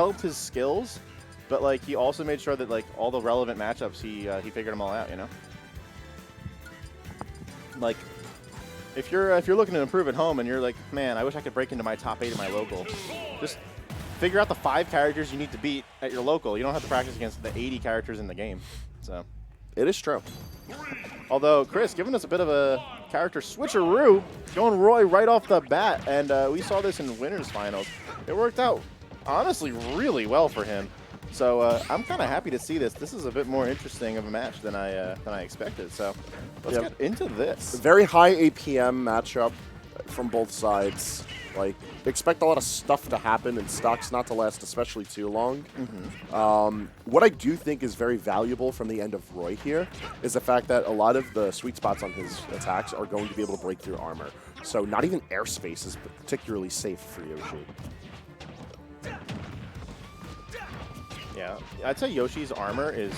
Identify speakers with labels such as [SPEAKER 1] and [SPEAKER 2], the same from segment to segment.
[SPEAKER 1] helped his skills, but like he also made sure that like all the relevant matchups he figured them all out. You know, like if you're looking to improve at home and you're like, man, I wish I could break into my top 8 at my local, just figure out the 5 characters you need to beat at your local. You don't have to practice against the 80 characters in the game. So
[SPEAKER 2] it is true.
[SPEAKER 1] Although Chris giving us a bit of a character switcheroo, going Roy right off the bat, and we saw this in winners finals. It worked out honestly really well for him. So I'm kind of happy to see this. This is a bit more interesting of a match than I expected. So let's get into this.
[SPEAKER 2] Very high APM matchup from both sides. Like, expect a lot of stuff to happen and stocks not to last especially too long. What I do think is very valuable from the end of Roy here is the fact that a lot of the sweet spots on his attacks are going to be able to break through armor. So not even airspace is particularly safe for Yoshi.
[SPEAKER 1] Yeah, I'd say Yoshi's armor is,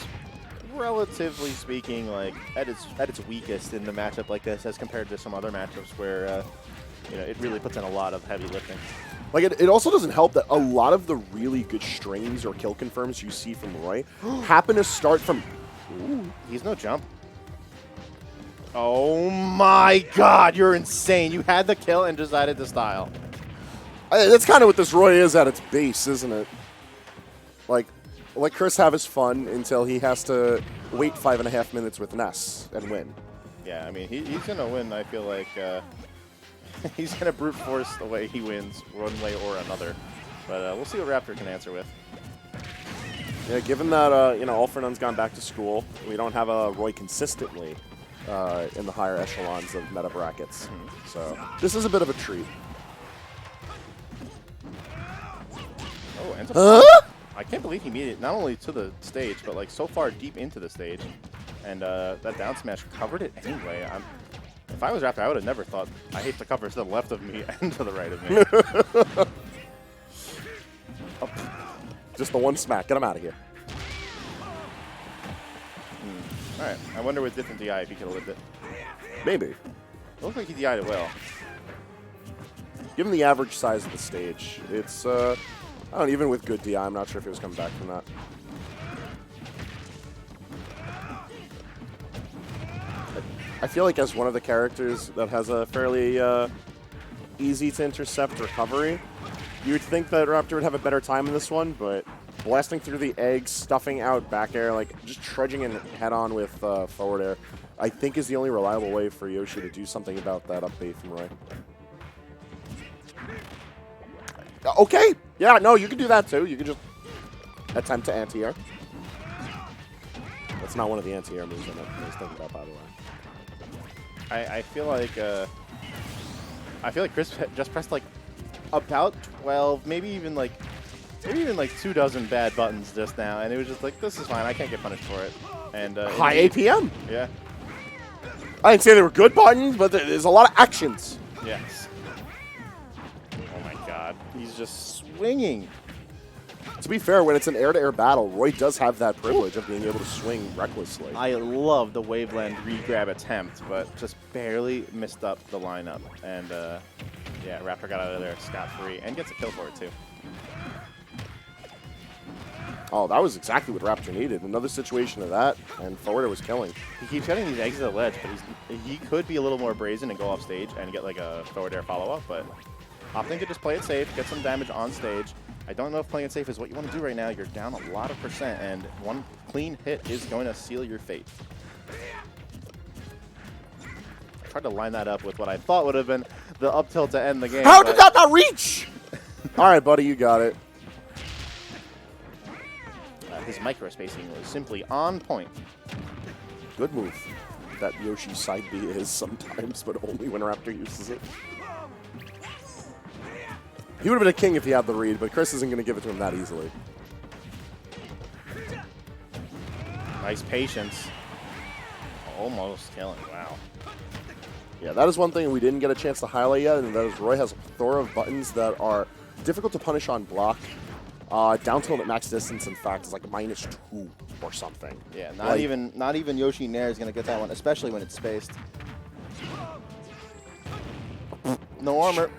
[SPEAKER 1] relatively speaking, like at its weakest in the matchup like this as compared to some other matchups where you know, it really puts in a lot of heavy lifting.
[SPEAKER 2] Like it also doesn't help that a lot of the really good strains or kill confirms you see from Roy happen to start from.
[SPEAKER 1] Ooh, he's no jump. Oh my God, you're insane! You had the kill and decided to style.
[SPEAKER 2] That's kind of what this Roy is at its base, isn't it? Like, let Chris have his fun until he has to wait 5.5 minutes with Ness and win.
[SPEAKER 1] Yeah, I mean, he's going to win, I feel like. He's going to brute force the way he wins, one way or another. But we'll see what Raptor can answer with.
[SPEAKER 2] Yeah, given that, you know, Alfredon's gone back to school, we don't have a Roy consistently in the higher echelons of meta brackets. So this is a bit of a treat.
[SPEAKER 1] Oh, and I can't believe he made it not only to the stage, but like so far deep into the stage. And that down smash covered it anyway. If I was Raptor, I would have never thought, I hate the cover to the left of me and to the right of me.
[SPEAKER 2] Oh, just the one smack. Get him out of here.
[SPEAKER 1] All right. I wonder with different DI if he could have lived it.
[SPEAKER 2] Maybe.
[SPEAKER 1] It looks like he DI'd it well.
[SPEAKER 2] Given the average size of the stage, it's, I don't know, even with good DI, I'm not sure if he was coming back from that. I feel like as one of the characters that has a fairly easy to intercept recovery, you would think that Raptor would have a better time in this one, but blasting through the eggs, stuffing out back air, like just trudging in head on with forward air, I think is the only reliable way for Yoshi to do something about that up B from Roy. Okay, yeah, no, you can do that too. You can just attempt to anti-air. That's not one of the anti-air moves I was thinking about, by the way.
[SPEAKER 1] I feel like Chris just pressed like about 12, maybe even like 24 bad buttons just now, and it was just like, this is fine, I can't get punished for it. And
[SPEAKER 2] high APM.
[SPEAKER 1] Yeah.
[SPEAKER 2] I didn't say they were good buttons, but there's a lot of actions.
[SPEAKER 1] Yes. Oh my God, he's just swinging.
[SPEAKER 2] To be fair, when it's an air-to-air battle, Roy does have that privilege of being able to swing recklessly.
[SPEAKER 1] I love the Waveland re-grab attempt, but just barely missed up the lineup. And yeah, Raptor got out of there scot-free and gets a kill for it too.
[SPEAKER 2] Oh, that was exactly what Raptor needed. Another situation of that, and forwarder was killing.
[SPEAKER 1] He keeps getting these eggs at the ledge, but he could be a little more brazen and go off stage and get like a forward air follow-up, but opting to just play it safe, get some damage on stage. I don't know if playing it safe is what you want to do right now. You're down a lot of percent, and one clean hit is going to seal your fate. I tried to line that up with what I thought would have been the up tilt to end the game.
[SPEAKER 2] How did that not reach? All right, buddy, you got it.
[SPEAKER 1] His micro spacing was simply on point.
[SPEAKER 2] Good move. That Yoshi side B is sometimes, but only when Raptor uses it. He would have been a king if he had the read, but Chris isn't going to give it to him that easily.
[SPEAKER 1] Nice patience. Almost killing. Wow.
[SPEAKER 2] Yeah, that is one thing we didn't get a chance to highlight yet, and that is Roy has a plethora of buttons that are difficult to punish on block. Down tilt at max distance, in fact, is like -2 or something.
[SPEAKER 1] Yeah, not even Yoshi Nair is going to get that one, especially when it's spaced. No armor.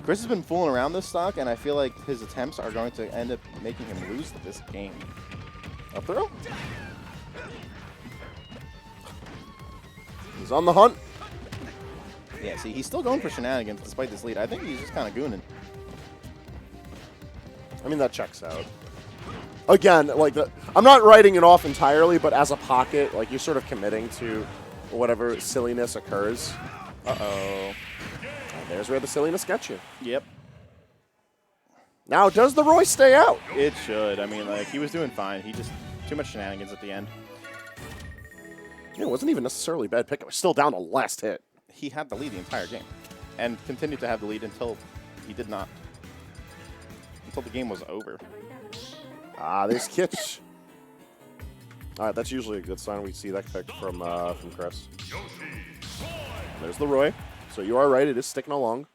[SPEAKER 1] Chris has been fooling around this stock, and I feel like his attempts are going to end up making him lose this game. Up throw?
[SPEAKER 2] He's on the hunt.
[SPEAKER 1] Yeah, see, he's still going for shenanigans despite this lead. I think he's just kind of gooning.
[SPEAKER 2] I mean, that checks out. Again, like, I'm not writing it off entirely, but as a pocket, like, you're sort of committing to whatever silliness occurs.
[SPEAKER 1] Uh-oh.
[SPEAKER 2] And there's where the silliness gets you.
[SPEAKER 1] Yep.
[SPEAKER 2] Now, does the Roy stay out?
[SPEAKER 1] It should. I mean, like, he was doing fine. He just, too much shenanigans at the end.
[SPEAKER 2] It wasn't even necessarily a bad pick. It was still down to last hit.
[SPEAKER 1] He had the lead the entire game. And continued to have the lead until he did not. Until the game was over.
[SPEAKER 2] Ah, there's Kitch. All right, that's usually a good sign. We see that pick from Chris. There's the Roy. So you are right. It is sticking along.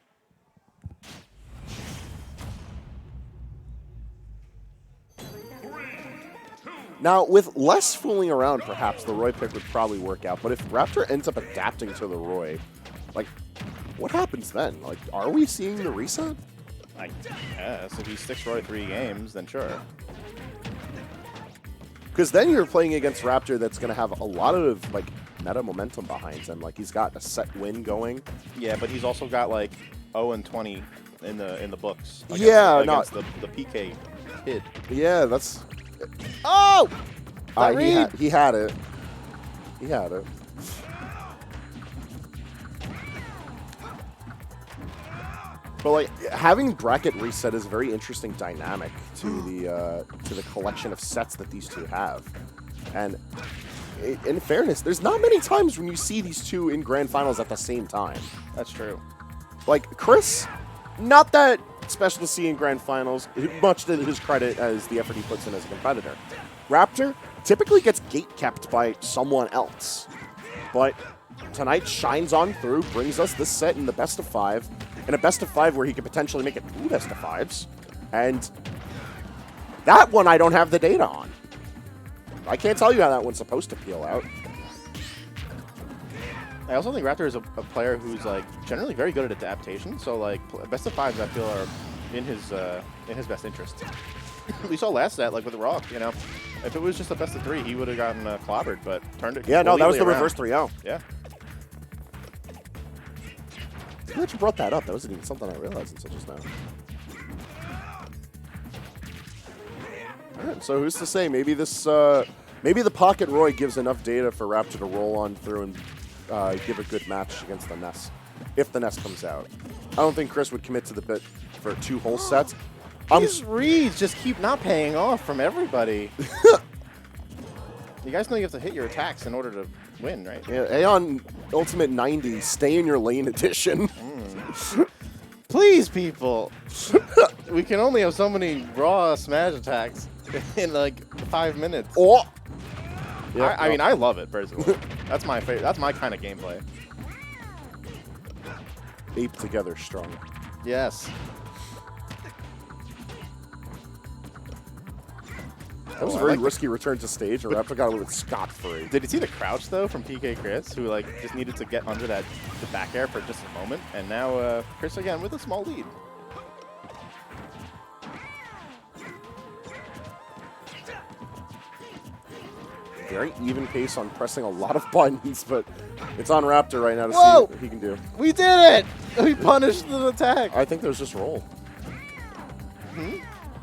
[SPEAKER 2] Now, with less fooling around, perhaps the Roy pick would probably work out. But if Raptor ends up adapting to the Roy, like, what happens then? Like, are we seeing the reset?
[SPEAKER 1] I guess. If he sticks Roy 3 games, then sure.
[SPEAKER 2] Because then you're playing against Raptor that's going to have a lot of, like, meta momentum behind him. Like, he's got a set win going.
[SPEAKER 1] Yeah, but he's also got, like, 0-20 in the books. Against the PK kid.
[SPEAKER 2] Yeah, that's...
[SPEAKER 1] Oh!
[SPEAKER 2] He had it. He had it. But like having bracket reset is a very interesting dynamic to the collection of sets that these two have. And in fairness, there's not many times when you see these two in grand finals at the same time.
[SPEAKER 1] That's true.
[SPEAKER 2] Like Chris, not that special to see in grand finals, much to his credit as the effort he puts in as a competitor. Raptor typically gets gate-kept by someone else. But tonight shines on through, brings us this set in the best of 5. In a best of 5 where he could potentially make it 2 best of 5s. And that one I don't have the data on. I can't tell you how that one's supposed to peel out.
[SPEAKER 1] I also think Raptor is a player who's like generally very good at adaptation. So like best of 5s I feel are in his best interest. We saw last set like with Rock, you know. If it was just a best of 3, he would have gotten clobbered, but turned it.
[SPEAKER 2] Yeah, no, that was the
[SPEAKER 1] around.
[SPEAKER 2] reverse 3-0.
[SPEAKER 1] Yeah.
[SPEAKER 2] I'm glad you brought that up. That wasn't even something I realized until just now. All right, so who's to say? Maybe this, maybe the Pocket Roy gives enough data for Raptor to roll on through and give a good match against the Ness, if the Ness comes out. I don't think Chris would commit to the bit for 2 whole sets.
[SPEAKER 1] These reads just keep not paying off from everybody. You guys know you have to hit your attacks in order to win, right?
[SPEAKER 2] Yeah, AONUltimate 90, stay in your lane edition.
[SPEAKER 1] Please, people. We can only have so many raw smash attacks in like 5 minutes.
[SPEAKER 2] Oh!
[SPEAKER 1] I mean, I love it, personally. That's my favorite. That's my kind of gameplay.
[SPEAKER 2] Ape together strong.
[SPEAKER 1] Yes.
[SPEAKER 2] That was a very risky return to stage, and Raptor got a little bit scot-free.
[SPEAKER 1] Did you see the crouch, though, from PkChris, who like just needed to get under the back air for just a moment? And now Chris again with a small lead.
[SPEAKER 2] Very even pace on pressing a lot of buttons, but it's on Raptor right now to see what he can do.
[SPEAKER 1] We did it! We punished the attack.
[SPEAKER 2] I think there was just roll.
[SPEAKER 1] Hmm?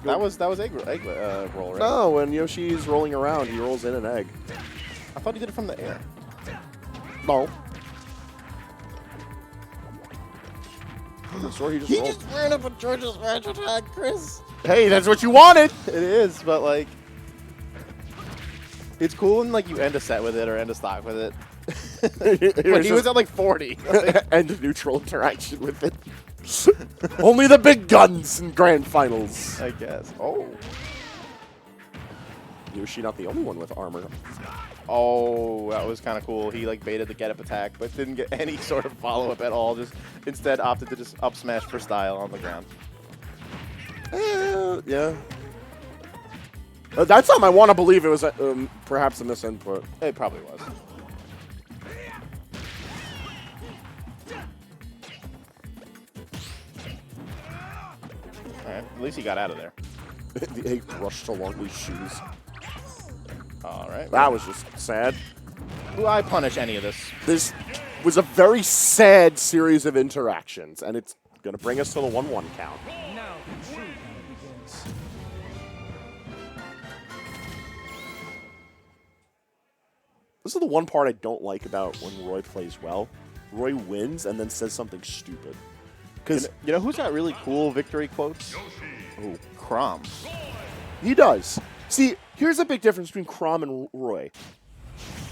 [SPEAKER 1] That was egg roll, right?
[SPEAKER 2] No, when Yoshi's rolling around, he rolls in an egg.
[SPEAKER 1] I thought he did it from the air.
[SPEAKER 2] No. Sure, he just rolled.
[SPEAKER 1] Just ran up a Georgia smash attack, Chris.
[SPEAKER 2] Hey, that's what you wanted!
[SPEAKER 1] It is, but like, it's cool when like you end a set with it or end a stock with it. But he was at like 40.
[SPEAKER 2] End a neutral interaction with it. Only the big guns in grand finals.
[SPEAKER 1] I guess. Oh.
[SPEAKER 2] Yoshi not the only one with armor.
[SPEAKER 1] Oh, that was kind of cool. He like baited the get-up attack, but didn't get any sort of follow-up at all. Just instead opted to just up smash for style on the ground.
[SPEAKER 2] Yeah. That time I want to believe it was perhaps a misinput.
[SPEAKER 1] It probably was. right, at least he got out of there.
[SPEAKER 2] He brushed along his shoes.
[SPEAKER 1] All right.
[SPEAKER 2] That was just sad.
[SPEAKER 1] Will I punish any of this?
[SPEAKER 2] This was a very sad series of interactions, and it's going to bring us to the 1-1 count.
[SPEAKER 3] Now the true battle begins.
[SPEAKER 2] This is the one part I don't like about when Roy plays well. Roy wins and then says something stupid. Because
[SPEAKER 1] You know who's got really cool victory quotes? Oh, Chrom.
[SPEAKER 2] he does. See, here's a big difference between Chrom and Roy.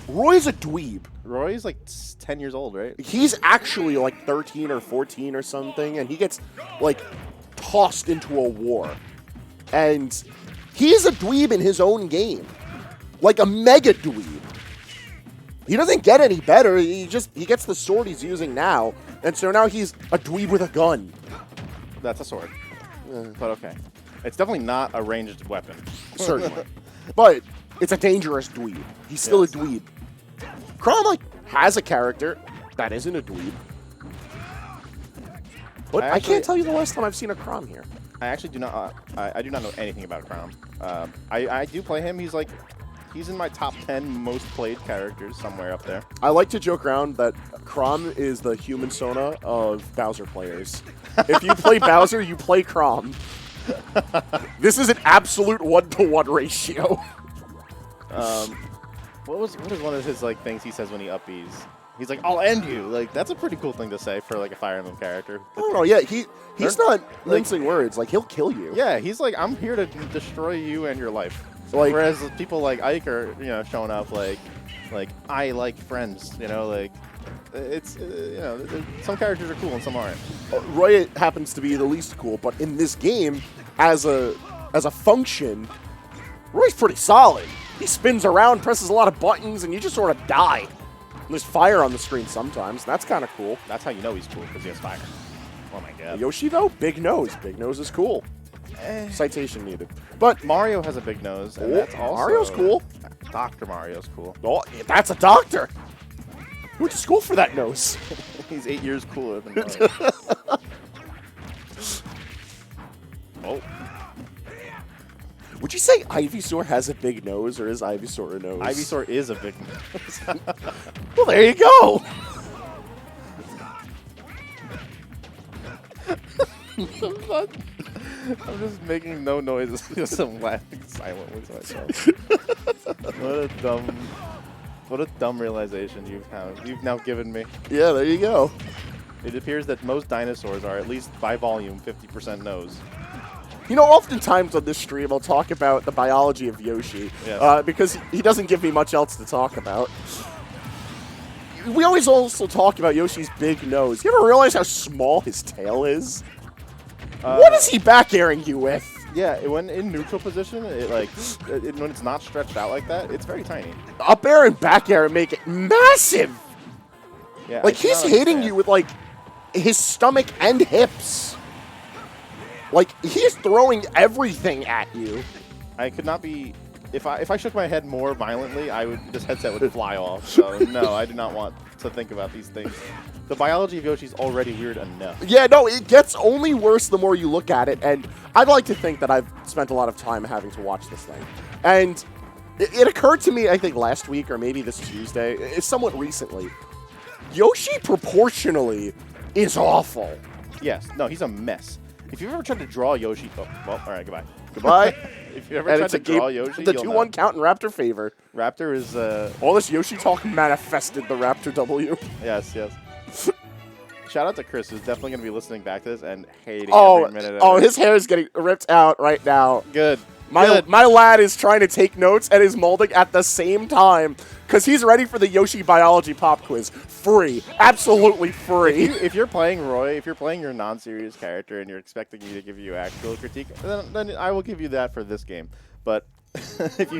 [SPEAKER 2] Roy's a dweeb.
[SPEAKER 1] Roy's like 10 years old, right?
[SPEAKER 2] He's actually like 13 or 14 or something, and he gets like tossed into a war. And he's a dweeb in his own game. Like a mega dweeb. He doesn't get any better. He gets the sword he's using now, and so now he's a dweeb with a gun.
[SPEAKER 1] That's a sword. But okay. It's definitely not a ranged weapon.
[SPEAKER 2] Certainly. But it's a dangerous dweeb. He's still a dweeb. Chrom, like, has a character that isn't a dweeb. But I can't tell you the last time I've seen a Chrom here.
[SPEAKER 1] I actually do not. I do not know anything about Chrom. I do play him. He's in my top 10 most played characters somewhere up there.
[SPEAKER 2] I like to joke around that Chrom is the human Sona of Bowser players. If you play Bowser, you play Chrom. This is an absolute 1-to-1 ratio.
[SPEAKER 1] What is one of his like things he says when he up Bs? He's like, "I'll end you." Like that's a pretty cool thing to say for like a Fire Emblem character.
[SPEAKER 2] I don't know. Yeah, he's not mincing words. Like he'll kill you.
[SPEAKER 1] Yeah, he's like, "I'm here to destroy you and your life."
[SPEAKER 2] Like,
[SPEAKER 1] whereas people like Ike are, showing up like I like friends. Like it's some characters are cool and some aren't.
[SPEAKER 2] Roy happens to be the least cool, but in this game, as a function, Roy's pretty solid. He spins around, presses a lot of buttons, and you just sort of die. And there's fire on the screen sometimes. That's kind of cool.
[SPEAKER 1] That's how you know he's cool, because he has fire. Oh my god.
[SPEAKER 2] Yoshi, though, big nose. Big nose is cool. Citation needed. But
[SPEAKER 1] Mario has a big nose, and that's also...
[SPEAKER 2] Mario's cool.
[SPEAKER 1] Dr. Mario's cool.
[SPEAKER 2] Oh, that's a doctor. Who went to school for that nose?
[SPEAKER 1] He's 8 years cooler than Mario. Oh.
[SPEAKER 2] Would you say Ivysaur has a big nose, or is Ivysaur a nose?
[SPEAKER 1] Ivysaur is a big nose.
[SPEAKER 2] Well, there you go.
[SPEAKER 1] I'm just making no noises because I'm laughing silently to myself. What a dumb realization you've now given me.
[SPEAKER 2] Yeah, there you go.
[SPEAKER 1] It appears that most dinosaurs are, at least by volume, 50% nose.
[SPEAKER 2] Oftentimes on this stream, I'll talk about the biology of Yoshi, because he doesn't give me much else to talk about. We always also talk about Yoshi's big nose. You ever realize how small his tail is? What is he back airing you with?
[SPEAKER 1] Yeah, when in neutral position, when it's not stretched out like that, it's very tiny.
[SPEAKER 2] Up air and back air make it massive.
[SPEAKER 1] Yeah,
[SPEAKER 2] like he's hitting you with like his stomach and hips. Like he's throwing everything at you.
[SPEAKER 1] I could not be. If I shook my head more violently, this headset would fly off. So no, I do not want to think about these things. The biology of Yoshi's already weird enough.
[SPEAKER 2] Yeah, no, it gets only worse the more you look at it, and I'd like to think that I've spent a lot of time having to watch this thing. And it occurred to me, I think, last week or maybe this Tuesday, somewhat recently, Yoshi proportionally is awful.
[SPEAKER 1] Yes. No, he's a mess. If you've ever tried to draw Yoshi... Oh, well, all right, goodbye.
[SPEAKER 2] Goodbye.
[SPEAKER 1] If you ever tried to draw Yoshi,
[SPEAKER 2] the
[SPEAKER 1] you'll
[SPEAKER 2] 2-1 count in Raptor favor.
[SPEAKER 1] Raptor is...
[SPEAKER 2] All this Yoshi talk manifested the Raptor W.
[SPEAKER 1] Yes, yes. Shout out to Chris, who's definitely going to be listening back to this and hating every minute of it.
[SPEAKER 2] His hair is getting ripped out right now.
[SPEAKER 1] Good.
[SPEAKER 2] My lad is trying to take notes and is molding at the same time because he's ready for the Yoshi biology pop quiz. Free. Absolutely free.
[SPEAKER 1] If you're playing Roy, if you're playing your non-serious character and you're expecting me to give you actual critique, then I will give you that for this game. But if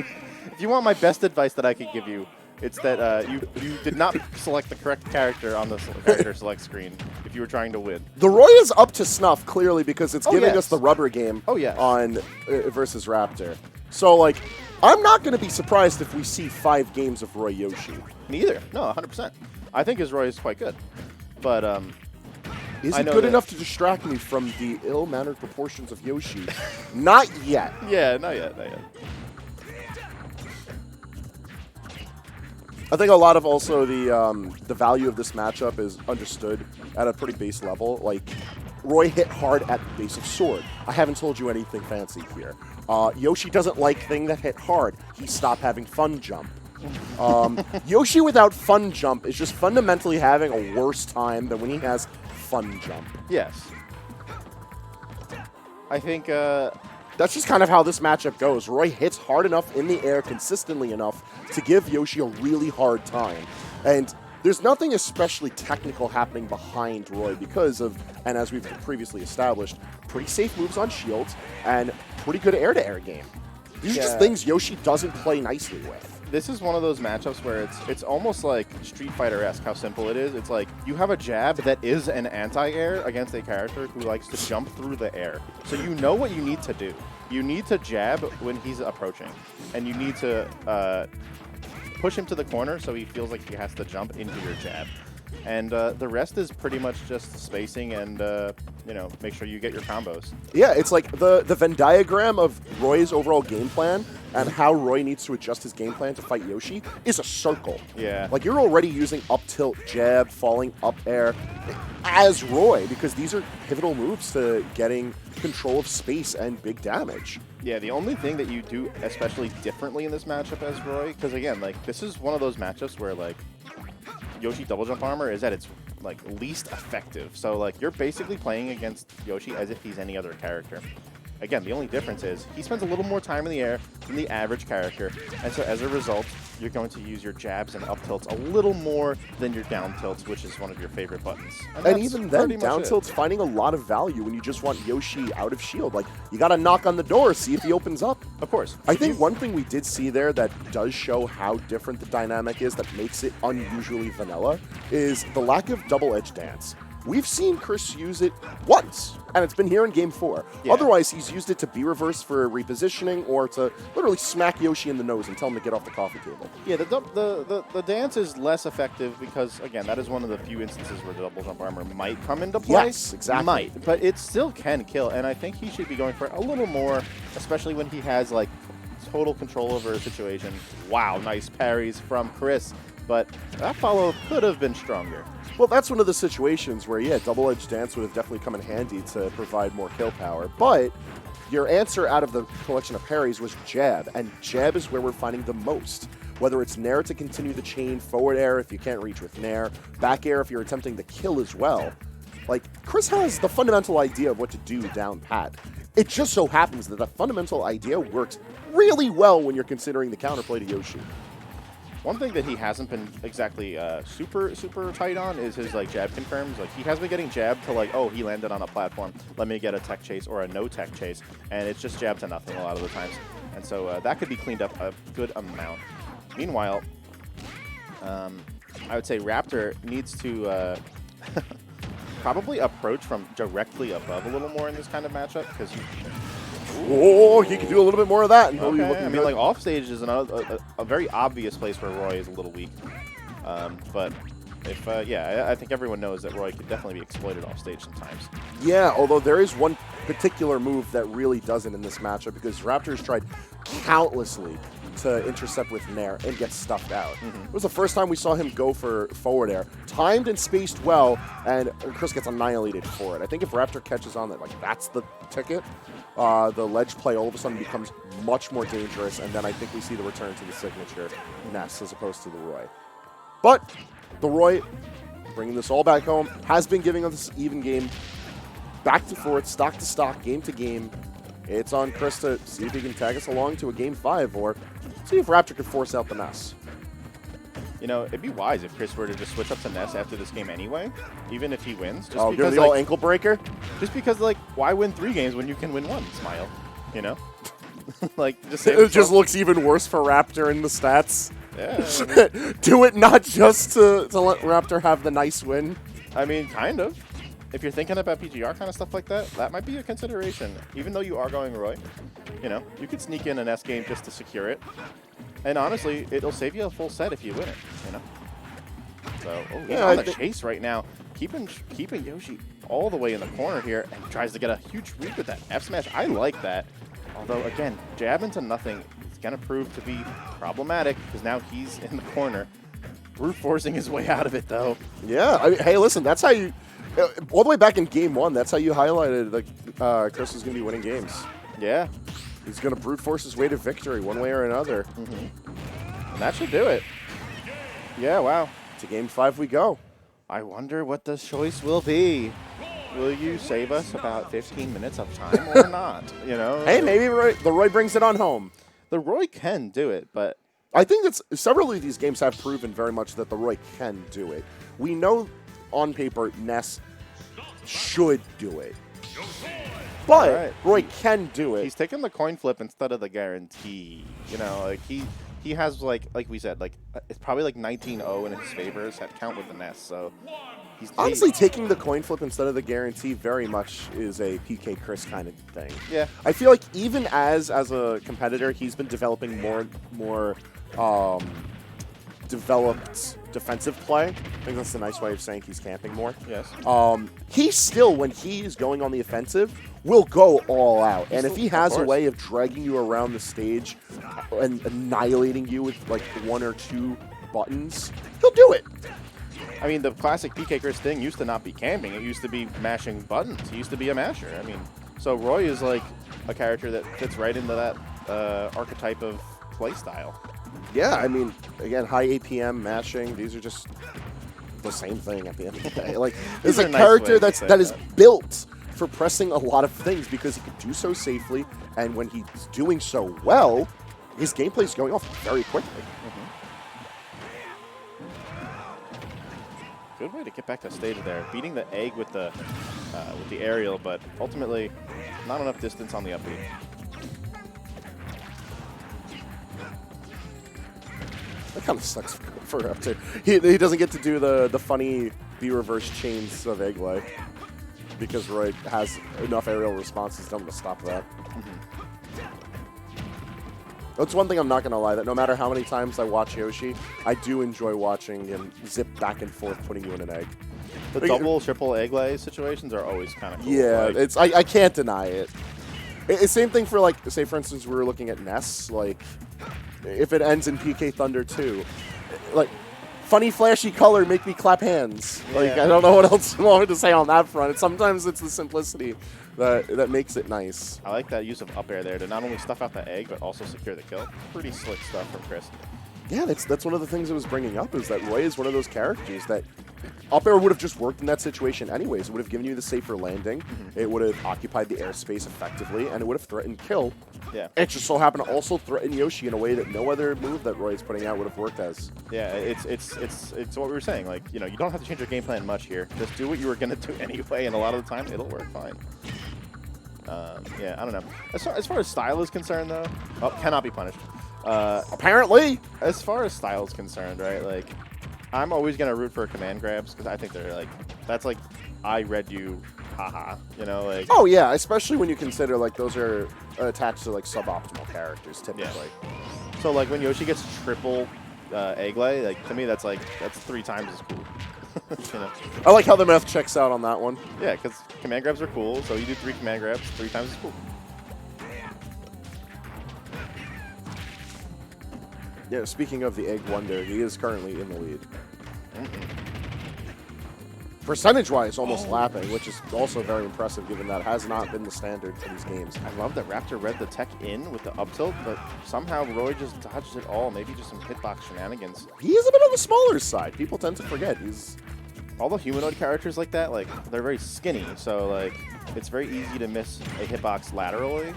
[SPEAKER 1] you want my best advice that I could give you, it's that you did not select the correct character on the character select screen if you were trying to win.
[SPEAKER 2] The Roy is up to snuff, clearly, because it's giving us the rubber game on versus Raptor. So, like, I'm not going to be surprised if we see 5 games of Roy Yoshi.
[SPEAKER 1] Neither. No, 100%. I think his Roy is quite good. But
[SPEAKER 2] Is it good enough to distract me from the ill-mannered proportions of Yoshi? Not yet.
[SPEAKER 1] Yeah, not yet, not yet.
[SPEAKER 2] I think a lot of also the value of this matchup is understood at a pretty base level. Like, Roy hit hard at the base of sword. I haven't told you anything fancy here. Yoshi doesn't like things that hit hard. He stopped having fun jump. Yoshi without fun jump is just fundamentally having a worse time than when he has fun jump.
[SPEAKER 1] Yes. I think
[SPEAKER 2] that's just kind of how this matchup goes. Roy hits hard enough in the air consistently enough to give Yoshi a really hard time. And there's nothing especially technical happening behind Roy because of, and as we've previously established, pretty safe moves on shields and pretty good air-to-air game. These are just things Yoshi doesn't play nicely with.
[SPEAKER 1] This is one of those matchups where it's almost like Street Fighter-esque how simple it is. It's like you have a jab that is an anti-air against a character who likes to jump through the air. So you know what you need to do. You need to jab when he's approaching, and you need to push him to the corner so he feels like he has to jump into your jab. And the rest is pretty much just spacing and, you know, make sure you get your combos.
[SPEAKER 2] Yeah, it's like the Venn diagram of Roy's overall game plan and how Roy needs to adjust his game plan to fight Yoshi is a circle.
[SPEAKER 1] Yeah.
[SPEAKER 2] Like, you're already using up tilt, jab, falling up air as Roy because these are pivotal moves to getting control of space and big damage.
[SPEAKER 1] Yeah, the only thing that you do especially differently in this matchup as Roy, because again, like, this is one of those matchups where, like, Yoshi double jump armor is at its like least effective. So like you're basically playing against Yoshi as if he's any other character. Again, the only difference is he spends a little more time in the air than the average character, and so as a result, you're going to use your jabs and up tilts a little more than your down tilts, which is one of your favorite buttons.
[SPEAKER 2] And even then, down tilt's finding a lot of value when you just want Yoshi out of shield. Like, you got to knock on the door, see if he opens up.
[SPEAKER 1] Of course.
[SPEAKER 2] I think one thing we did see there that does show how different the dynamic is, that makes it unusually vanilla, is the lack of double-edge dance. We've seen Chris use it once, and it's been here in Game 4. Yeah. Otherwise, he's used it to B-reverse for repositioning or to literally smack Yoshi in the nose and tell him to get off the coffee table.
[SPEAKER 1] Yeah, the dance is less effective because, again, that is one of the few instances where the double jump armor might come into play.
[SPEAKER 2] Yes, exactly.
[SPEAKER 1] Might, but it still can kill, and I think he should be going for a little more, especially when he has, like, total control over a situation. Wow, nice parries from Chris, but that follow could have been stronger.
[SPEAKER 2] Well, that's one of the situations where, yeah, double-edged dance would have definitely come in handy to provide more kill power. But your answer out of the collection of parries was jab, and jab is where we're finding the most. Whether it's nair to continue the chain, forward air if you can't reach with nair, back air if you're attempting to kill as well. Like, Chris has the fundamental idea of what to do down pat. It just so happens that the fundamental idea works really well when you're considering the counterplay to Yoshi.
[SPEAKER 1] One thing that he hasn't been exactly super tight on is his like jab confirms. Like he has been getting jabbed to like, oh, he landed on a platform. Let me get a tech chase or a no tech chase, and it's just jab to nothing a lot of the times. And so that could be cleaned up a good amount. Meanwhile, I would say Raptor needs to probably approach from directly above a little more in this kind of matchup because.
[SPEAKER 2] Oh, he can do a little bit more of that. And
[SPEAKER 1] okay. I mean, like, offstage is a very obvious place where Roy is a little weak. But if, yeah, I think everyone knows that Roy can definitely be exploited offstage sometimes.
[SPEAKER 2] Yeah, although there is one particular move that really doesn't in this matchup because Raptor's tried countlessly to intercept with nair and get stuffed out. It was the first time we saw him go for forward air. Timed and spaced well, and Chris gets annihilated for it. I think if Raptor catches on that, like, that's the ticket, the ledge play all of a sudden becomes much more dangerous, and then I think we see the return to the signature Ness as opposed to the Roy. But the Roy, bringing this all back home, has been giving us this even game, back to forth, stock to stock, game to game. It's on Chris to see if he can tag us along to a Game 5 or see if Raptor could force out the Ness.
[SPEAKER 1] You know, it'd be wise if Chris were to just switch up to Ness after this game anyway, even if he wins. Just
[SPEAKER 2] because,
[SPEAKER 1] you're
[SPEAKER 2] the old ankle breaker?
[SPEAKER 1] Just because, like, why win 3 games when you can win 1? Smile, you know? Like, just
[SPEAKER 2] it just looks even worse for Raptor in the stats.
[SPEAKER 1] Yeah.
[SPEAKER 2] I mean, do it not just to let Raptor have the nice win.
[SPEAKER 1] I mean, kind of. If you're thinking about PGR kind of stuff like that, that might be a consideration. Even though you are going Roy, you know, you could sneak in an S game just to secure it. And honestly, it'll save you a full set if you win it, you know? So, oh, yeah, on the chase right now. Keeping Yoshi all the way in the corner here and tries to get a huge read with that F smash. I like that. Although, again, jab into nothing is going to prove to be problematic because now he's in the corner. Brute forcing his way out of it, though.
[SPEAKER 2] Yeah. I mean, hey, listen, that's how you... all the way back in Game 1, that's how you highlighted like Chris is going to be winning games.
[SPEAKER 1] Yeah.
[SPEAKER 2] He's going to brute force his way to victory one way or another.
[SPEAKER 1] And that should do it. Yeah, wow.
[SPEAKER 2] To Game 5 we go.
[SPEAKER 1] I wonder what the choice will be. Will you save us about 15 minutes of time or not? You know?
[SPEAKER 2] Hey, maybe the Roy brings it on home.
[SPEAKER 1] The Roy can do it, but...
[SPEAKER 2] I think that's several of these games have proven very much that the Roy can do it. We know on paper Ness should do it. But
[SPEAKER 1] right.
[SPEAKER 2] Roy can do it.
[SPEAKER 1] He's taking the coin flip instead of the guarantee. You know, like he has like we said, like it's probably like 19-0 in his favor set count with the Ness. So he's
[SPEAKER 2] honestly taking the coin flip instead of the guarantee very much is a PkChris kind of thing.
[SPEAKER 1] Yeah.
[SPEAKER 2] I feel like even as a competitor, he's been developing more developed defensive play. I think that's a nice way of saying he's camping more.
[SPEAKER 1] Yes.
[SPEAKER 2] He still, when he's going on the offensive, will go all out. And if he has a way of dragging you around the stage and annihilating you with like 1 or 2 buttons, he'll do it.
[SPEAKER 1] I mean, the classic PkChris thing used to not be camping. It used to be mashing buttons. He used to be a masher. I mean, so Roy is like a character that fits right into that archetype of play style.
[SPEAKER 2] Yeah, I mean, again, high APM, mashing, these are just the same thing at the end of the day. Like, there's a character that is built for pressing a lot of things because he can do so safely, and when he's doing so well, his gameplay is going off very quickly.
[SPEAKER 1] Good way to get back to stage there. Beating the egg with the aerial, but ultimately not enough distance on the up B.
[SPEAKER 2] That kind of sucks for Raptor. He doesn't get to do the funny B-reverse chains of egg-lay because Roy has enough aerial responses to stop that. That's one thing I'm not going to lie, that no matter how many times I watch Yoshi, I do enjoy watching him zip back and forth, putting you in an egg.
[SPEAKER 1] The double, triple egg lay situations are always kind of cool.
[SPEAKER 2] Yeah,
[SPEAKER 1] like,
[SPEAKER 2] I can't deny it. It's same thing for, like, say, for instance, we were looking at Ness, like, if it ends in PK Thunder 2, like, funny, flashy color, make me clap hands. Like, I don't know what else you want me to say on that front. Sometimes it's the simplicity that makes it nice.
[SPEAKER 1] I like that use of up air there to not only stuff out the egg, but also secure the kill. Pretty slick stuff from Chris.
[SPEAKER 2] Yeah, that's one of the things I was bringing up, is that Roy is one of those characters that up air would have just worked in that situation anyways. It would have given you the safer landing. It would have occupied the airspace effectively, and it would have threatened kill.
[SPEAKER 1] Yeah.
[SPEAKER 2] It just so happened to also threaten Yoshi in a way that no other move that Roy is putting out would have worked as.
[SPEAKER 1] Yeah, it's what we were saying. Like, you know, you don't have to change your game plan much here. Just do what you were gonna do anyway, and a lot of the time it'll work fine. Yeah, I don't know. As far as style is concerned, though, cannot be punished.
[SPEAKER 2] Apparently,
[SPEAKER 1] as far as style is concerned, right? Like, I'm always gonna root for command grabs because I think they're like, that's like, I read you, haha. You know, like.
[SPEAKER 2] Oh yeah, especially when you consider like those are attached to like suboptimal characters typically.
[SPEAKER 1] Yeah. So like when Yoshi gets triple egg lay, like to me that's 3 times as cool. You know?
[SPEAKER 2] I like how the math checks out on that one.
[SPEAKER 1] Yeah, because command grabs are cool. So you do 3 command grabs, 3 times as cool.
[SPEAKER 2] Yeah, speaking of the Egg Wonder, he is currently in the lead. Percentage-wise, almost lapping, which is also very impressive given that has not been the standard for these games.
[SPEAKER 1] I love that Raptor read the tech in with the up tilt, but somehow Roy just dodged it all. Maybe just some hitbox shenanigans.
[SPEAKER 2] He is a bit on the smaller side. People tend to forget. He's
[SPEAKER 1] all the humanoid characters like that, like they're very skinny, so like it's very easy to miss a hitbox laterally.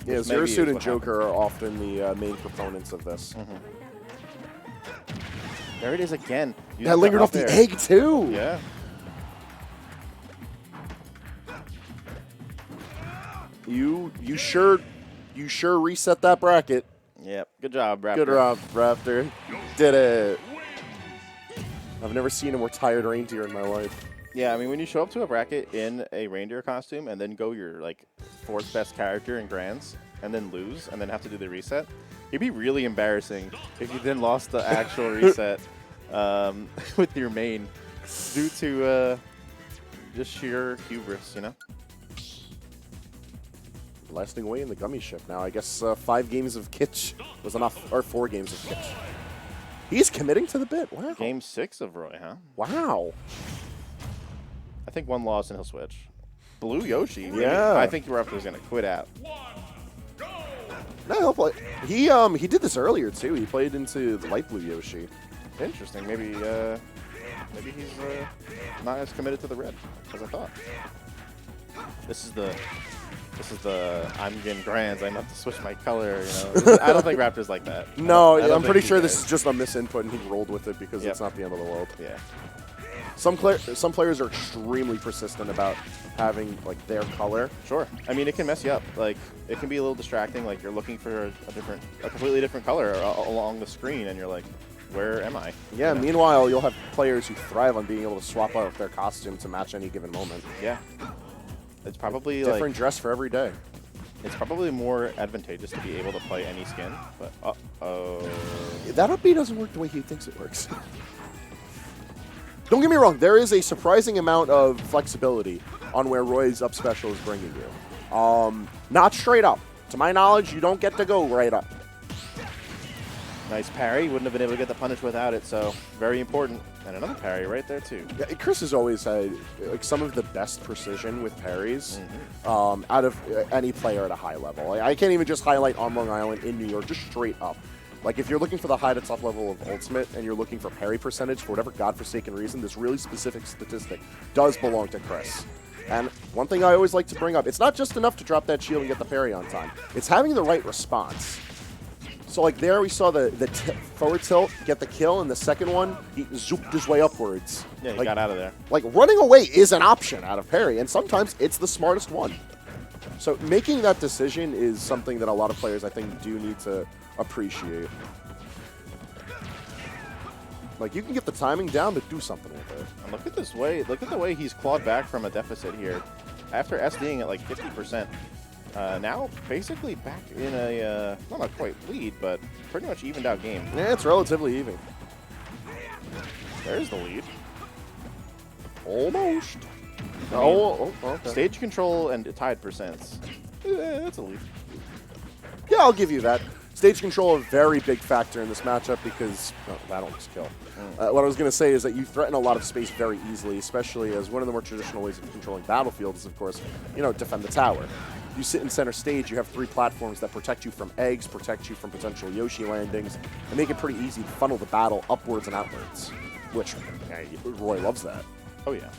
[SPEAKER 2] Yeah, Zero Suit and Joker are often the main proponents of this.
[SPEAKER 1] There it is again.
[SPEAKER 2] That lingered off the egg too.
[SPEAKER 1] Yeah.
[SPEAKER 2] You sure reset that bracket.
[SPEAKER 1] Yep. Good job, Raptor.
[SPEAKER 2] Good job, Raptor. Did it. I've never seen a more tired reindeer in my life.
[SPEAKER 1] Yeah, I mean, when you show up to a bracket in a reindeer costume and then go your like 4th best character in Grands and then lose and then have to do the reset, it'd be really embarrassing if you then lost the actual reset with your main due to Just sheer hubris, you know?
[SPEAKER 2] Blasting away in the gummy ship now. I guess 5 games of Kitch was enough, or 4 games of Kitch. He's committing to the bit. Wow.
[SPEAKER 1] Game 6 of Roy, huh?
[SPEAKER 2] Wow.
[SPEAKER 1] I think 1 loss and he'll switch. Blue Yoshi. Maybe.
[SPEAKER 2] Yeah.
[SPEAKER 1] I think Raptor's going to quit out.
[SPEAKER 2] No, he'll play. He did this earlier too. He played into the light blue Yoshi.
[SPEAKER 1] Interesting. Maybe he's not as committed to the red as I thought. This is the I'm getting grands. I'm have to switch my color. You know, I don't think Raptor's like that.
[SPEAKER 2] No,
[SPEAKER 1] I don't
[SPEAKER 2] I'm
[SPEAKER 1] think
[SPEAKER 2] pretty
[SPEAKER 1] he
[SPEAKER 2] sure
[SPEAKER 1] is.
[SPEAKER 2] this is just a misinput, and he rolled with it because
[SPEAKER 1] Yep.
[SPEAKER 2] it's not the end of the world.
[SPEAKER 1] Yeah.
[SPEAKER 2] Some players are extremely persistent about having like their color.
[SPEAKER 1] Sure. I mean, it can mess you up. Like, it can be a little distracting. Like, you're looking for a completely different color along the screen, and you're like, where am I?
[SPEAKER 2] Yeah.
[SPEAKER 1] You know?
[SPEAKER 2] Meanwhile, you'll have players who thrive on being able to swap out their costume to match any given moment.
[SPEAKER 1] Yeah. It's probably
[SPEAKER 2] Different dress for every day.
[SPEAKER 1] It's probably more advantageous to be able to play any skin, but
[SPEAKER 2] That upbeat doesn't work the way he thinks it works. Don't get me wrong, there is a surprising amount of flexibility on where Roy's up special is bringing you. Not straight up. To my knowledge, you don't get to go right up.
[SPEAKER 1] nice parry. Wouldn't have been able to get the punish without it, so very important. And another parry right there, too.
[SPEAKER 2] Yeah, Chris has always had like some of the best precision with parries out of any player at a high level. Like, I can't even just highlight on Long Island in New York, just straight up. Like, if you're looking for the high to tough level of Ultimate and you're looking for parry percentage for whatever godforsaken reason, this really specific statistic does belong to Chris. And one thing I always like to bring up, it's not just enough to drop that shield and get the parry on time. It's having the right response. So, like, there we saw the forward tilt, get the kill, and the second one, he zooped his way upwards.
[SPEAKER 1] Yeah, he
[SPEAKER 2] like,
[SPEAKER 1] got out of there.
[SPEAKER 2] Like, running away is an option out of parry, and sometimes it's the smartest one. So making that decision is something that a lot of players, I think, do need to appreciate. Like, you can get the timing down to do something with it.
[SPEAKER 1] And look at this way. Look at the way he's clawed back from a deficit here. After SDing at like 50%. Now basically back in a, not a quite lead, but pretty much evened out game.
[SPEAKER 2] Yeah, it's relatively even.
[SPEAKER 1] There's the lead.
[SPEAKER 2] Almost.
[SPEAKER 1] I mean,
[SPEAKER 2] Okay.
[SPEAKER 1] Stage control and tied percents. That's a lead.
[SPEAKER 2] Yeah, I'll give you that. Stage control a very big factor in this matchup because that almost kill. What I was going to say is that you threaten a lot of space very easily, especially as one of the more traditional ways of controlling battlefields is, of course, defend the tower. You sit in center stage, you have 3 platforms that protect you from eggs, protect you from potential Yoshi landings, and make it pretty easy to funnel the battle upwards and outwards, which Roy loves that.
[SPEAKER 1] Oh, yeah.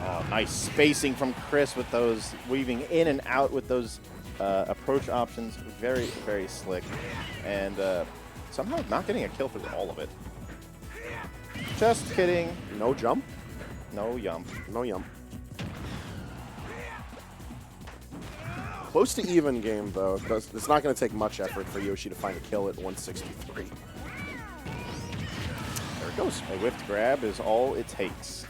[SPEAKER 1] Oh, nice spacing from Chris with those weaving in and out with those approach options. Very, very slick. And somehow not getting a kill through all of it. Just kidding.
[SPEAKER 2] No jump?
[SPEAKER 1] No yump.
[SPEAKER 2] No yump. Close to even game, though. It's not going to take much effort for Yoshi to find a kill at 163.
[SPEAKER 1] There it goes. A whiffed grab is all it takes.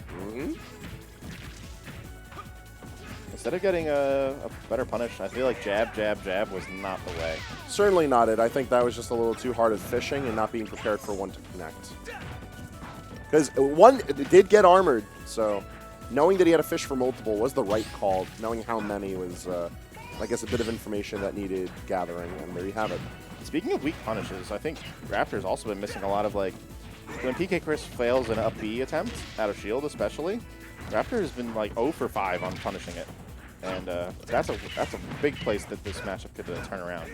[SPEAKER 1] Instead of getting a better punish, I feel like jab, jab, jab was not the way.
[SPEAKER 2] Certainly not it. I think that was just a little too hard of fishing and not being prepared for one to connect. Because one did get armored, so knowing that he had to fish for multiple was the right call. Knowing how many was, I guess, a bit of information that needed gathering, and there you have it.
[SPEAKER 1] Speaking of weak punishes, I think Raptor's also been missing a lot of, like, when PkChris fails an up B attempt, out of shield especially, Raptor has been, like, 0 for 5 on punishing it. And that's a big place that this matchup could turn around.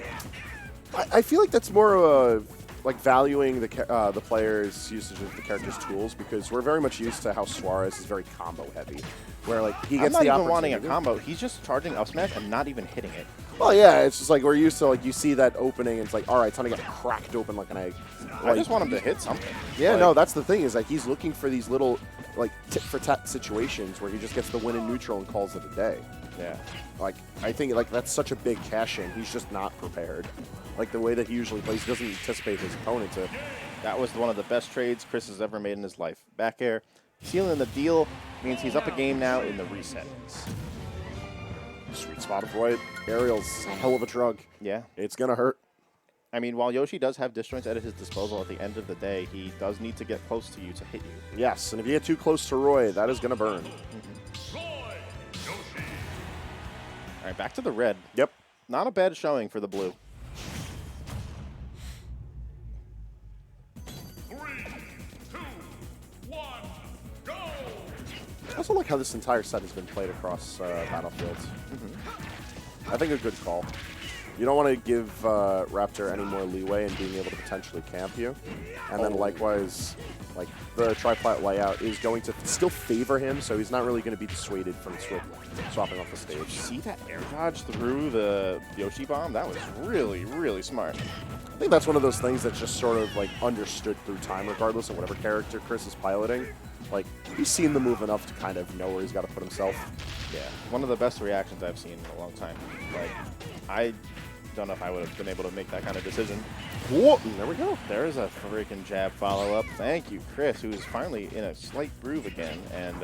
[SPEAKER 2] I feel like that's more of like valuing the player's usage of the character's tools, because we're very much used to how Suarez is very combo heavy, where like he gets
[SPEAKER 1] I'm
[SPEAKER 2] the
[SPEAKER 1] not even wanting a
[SPEAKER 2] opportunity.
[SPEAKER 1] combo. He's just charging up smash and not even hitting it.
[SPEAKER 2] Well, yeah, it's just like we're used to, like, you see that opening and it's like, all right, time to get cracked open like an egg.
[SPEAKER 1] I just want him to hit something.
[SPEAKER 2] Yeah,
[SPEAKER 1] Like,
[SPEAKER 2] no, that's the thing, is like he's looking for these little like tit-for-tat situations where he just gets the win in neutral and calls it a day.
[SPEAKER 1] Yeah.
[SPEAKER 2] Like, I think like that's such a big cash-in. He's just not prepared. Like the way that he usually plays, he doesn't anticipate his opponent to.
[SPEAKER 1] That was one of the best trades Chris has ever made in his life. Back air, sealing the deal means he's up a game now in the reset.
[SPEAKER 2] Sweet spot of Roy. Aerial's a hell of a drug.
[SPEAKER 1] Yeah.
[SPEAKER 2] It's gonna hurt.
[SPEAKER 1] I mean, while Yoshi does have disjoints at his disposal, at the end of the day, he does need to get close to you to hit you.
[SPEAKER 2] Yes, and if you get too close to Roy, that is going to burn.
[SPEAKER 1] All right, back to the red.
[SPEAKER 2] Yep.
[SPEAKER 1] Not a bad showing for the blue.
[SPEAKER 4] 3, 2, 1, go!
[SPEAKER 2] I also like how this entire set has been played across battlefields. I think a good call. You don't want to give Raptor any more leeway in being able to potentially camp you. And then likewise, like the triplat layout is going to still favor him, so he's not really going to be dissuaded from swapping off the stage.
[SPEAKER 1] See that air dodge through the Yoshi bomb? That was really, really smart.
[SPEAKER 2] I think that's one of those things that's just sort of like understood through time, regardless of whatever character Chris is piloting. Like, he's seen the move enough to kind of know where he's got to put himself.
[SPEAKER 1] Yeah, one of the best reactions I've seen in a long time. Like, I don't know if I would have been able to make that kind of decision.
[SPEAKER 2] Whoa, there we go.
[SPEAKER 1] There is a freaking jab follow-up. Thank you, Chris, who is finally in a slight groove again, and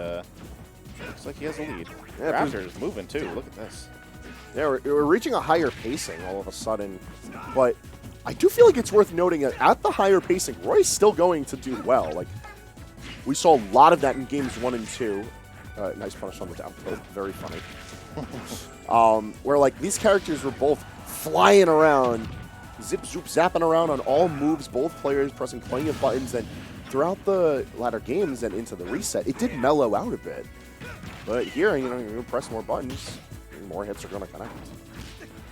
[SPEAKER 1] looks like he has a lead.
[SPEAKER 2] Yeah,
[SPEAKER 1] Raptor is moving, too. Look at this.
[SPEAKER 2] Yeah, we're reaching a higher pacing all of a sudden, but I do feel like it's worth noting that at the higher pacing, Roy's still going to do well. Like, we saw a lot of that in games 1 and 2. Nice punish on the down throw. Very funny. Where, like, these characters were both flying around, zip, zoop, zapping around on all moves, both players pressing plenty of buttons, and throughout the latter games and into the reset, it did mellow out a bit. But here, you know, you're going to press more buttons, more hits are going to connect.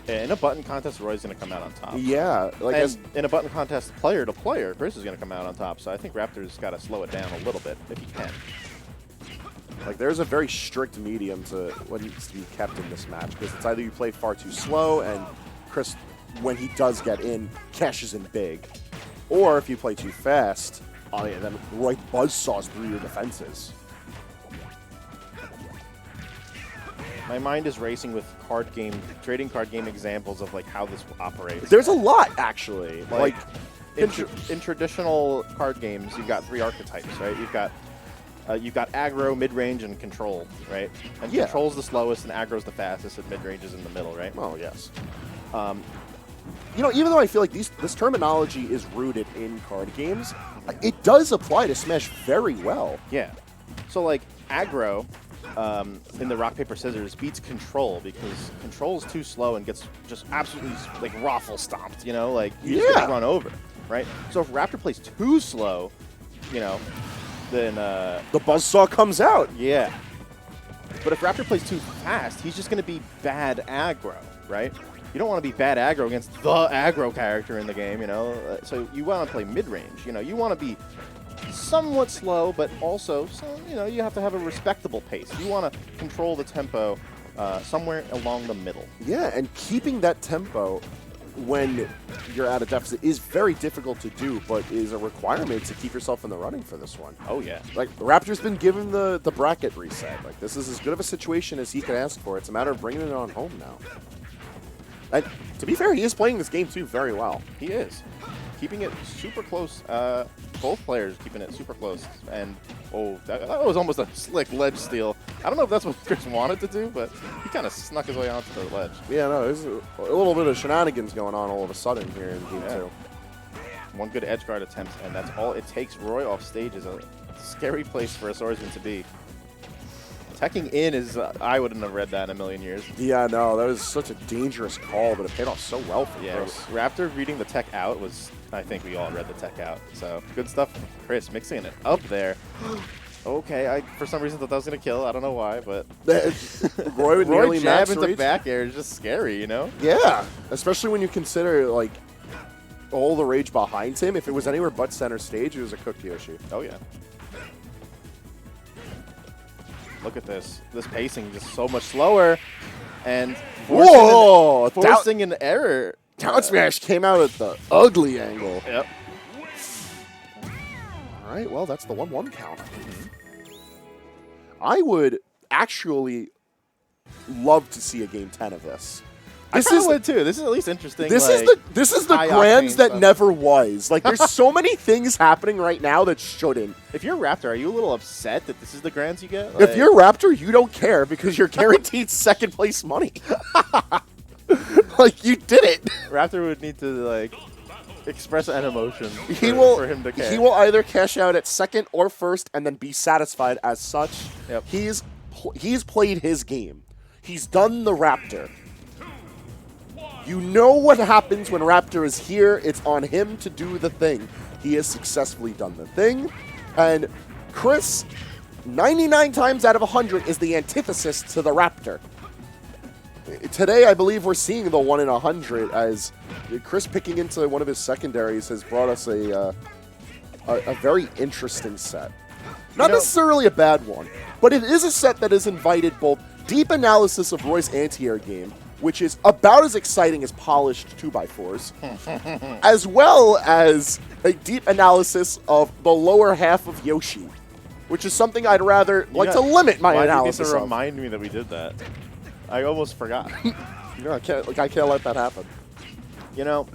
[SPEAKER 1] In a button contest, Roy's going to come out on top.
[SPEAKER 2] Yeah. Like
[SPEAKER 1] And in a button contest, player to player, Chris is going to come out on top. So I think Raptor's got to slow it down a little bit if he can.
[SPEAKER 2] Like, there's a very strict medium to what needs to be kept in this match, because it's either you play far too slow and Chris, when he does get in, cashes in big, or if you play too fast, oh yeah, then Roy buzzsaws through your defenses.
[SPEAKER 1] My mind is racing with trading card game examples of like how this operates.
[SPEAKER 2] There's a lot, actually.
[SPEAKER 1] Like in traditional card games, you've got 3 archetypes, right? You've got aggro, mid-range, and control, right? And
[SPEAKER 2] Yeah.
[SPEAKER 1] control's the slowest, and aggro's the fastest, and mid-range is in the middle, right?
[SPEAKER 2] Oh, yes. You know, even though I feel like this terminology is rooted in card games, it does apply to Smash very well.
[SPEAKER 1] Yeah. So like aggro in the rock paper scissors beats control because control's too slow and gets just absolutely like raffle stomped. You know, like you just get run over, right? So if Raptor plays too slow, you know, then
[SPEAKER 2] the buzzsaw comes out.
[SPEAKER 1] yeah. But if Raptor plays too fast, he's just going to be bad aggro, right? You don't want to be bad aggro against the aggro character in the game, you know? So you want to play mid-range, you know? You want to be somewhat slow, but also, you know, you have to have a respectable pace. You want to control the tempo somewhere along the middle.
[SPEAKER 2] Yeah, and keeping that tempo when you're at a deficit is very difficult to do, but is a requirement to keep yourself in the running for this one.
[SPEAKER 1] Oh, yeah.
[SPEAKER 2] Like, the Raptor's been given the bracket reset. Like, this is as good of a situation as he could ask for. It's a matter of bringing it on home now. And to be fair, he is playing this game, too, very well.
[SPEAKER 1] He is. Keeping it super close. Both players keeping it super close. And, oh, that was almost a slick ledge steal. I don't know if that's what Chris wanted to do, but he kind of snuck his way onto the ledge.
[SPEAKER 2] Yeah, no, there's a little bit of shenanigans going on all of a sudden here in Game 2.
[SPEAKER 1] One good edge guard attempt, and that's all it takes. Roy off stage is a scary place for a swordsman to be. Teching in is, I wouldn't have read that in a million years.
[SPEAKER 2] Yeah, no, that was such a dangerous call, but it paid off so well for Chris.
[SPEAKER 1] Raptor reading the tech out was, I think we all read the tech out. So, good stuff from Chris, mixing it up there. Okay, I for some reason thought that was going to kill. I don't know why, but
[SPEAKER 2] Roy would nearly
[SPEAKER 1] jab
[SPEAKER 2] max
[SPEAKER 1] into
[SPEAKER 2] reach.
[SPEAKER 1] back air is just scary, you know?
[SPEAKER 2] Yeah, especially when you consider, like, all the rage behind him. If it was anywhere but center stage, it was a cooked Yoshi.
[SPEAKER 1] Oh, yeah. Look at this. This pacing is just so much slower. And forcing an error.
[SPEAKER 2] Down smash came out at the ugly angle.
[SPEAKER 1] Yep.
[SPEAKER 2] All right, well, that's the 1-1 count. I would actually love to see a game 10 of this.
[SPEAKER 1] This is would too. This is at least interesting.
[SPEAKER 2] This
[SPEAKER 1] like,
[SPEAKER 2] is the
[SPEAKER 1] high
[SPEAKER 2] Grands
[SPEAKER 1] octane
[SPEAKER 2] that
[SPEAKER 1] stuff.
[SPEAKER 2] never was. Like, there's so many things happening right now that shouldn't.
[SPEAKER 1] If you're Raptor, are you a little upset that this is the Grands you get?
[SPEAKER 2] If you're Raptor, you don't care because you're guaranteed second place money. Like, you did it.
[SPEAKER 1] Raptor would need to like express an emotion
[SPEAKER 2] for
[SPEAKER 1] him to care.
[SPEAKER 2] He will either cash out at second or first and then be satisfied as such.
[SPEAKER 1] Yep.
[SPEAKER 2] He's played his game. He's done the Raptor. You know what happens when Raptor is here. It's on him to do the thing. He has successfully done the thing. And Chris, 99 times out of 100, is the antithesis to the Raptor. Today, I believe we're seeing the 1 in 100 as Chris picking into one of his secondaries has brought us a very interesting set. Not necessarily a bad one, but it is a set that has invited both deep analysis of Roy's anti-air game, which is about as exciting as polished 2x4s, as well as a deep analysis of the lower half of Yoshi, which is something I'd rather like to limit my analysis
[SPEAKER 1] Why do you need to
[SPEAKER 2] of.
[SPEAKER 1] remind me that we did that? I almost forgot.
[SPEAKER 2] I can't let that happen.
[SPEAKER 1] You know,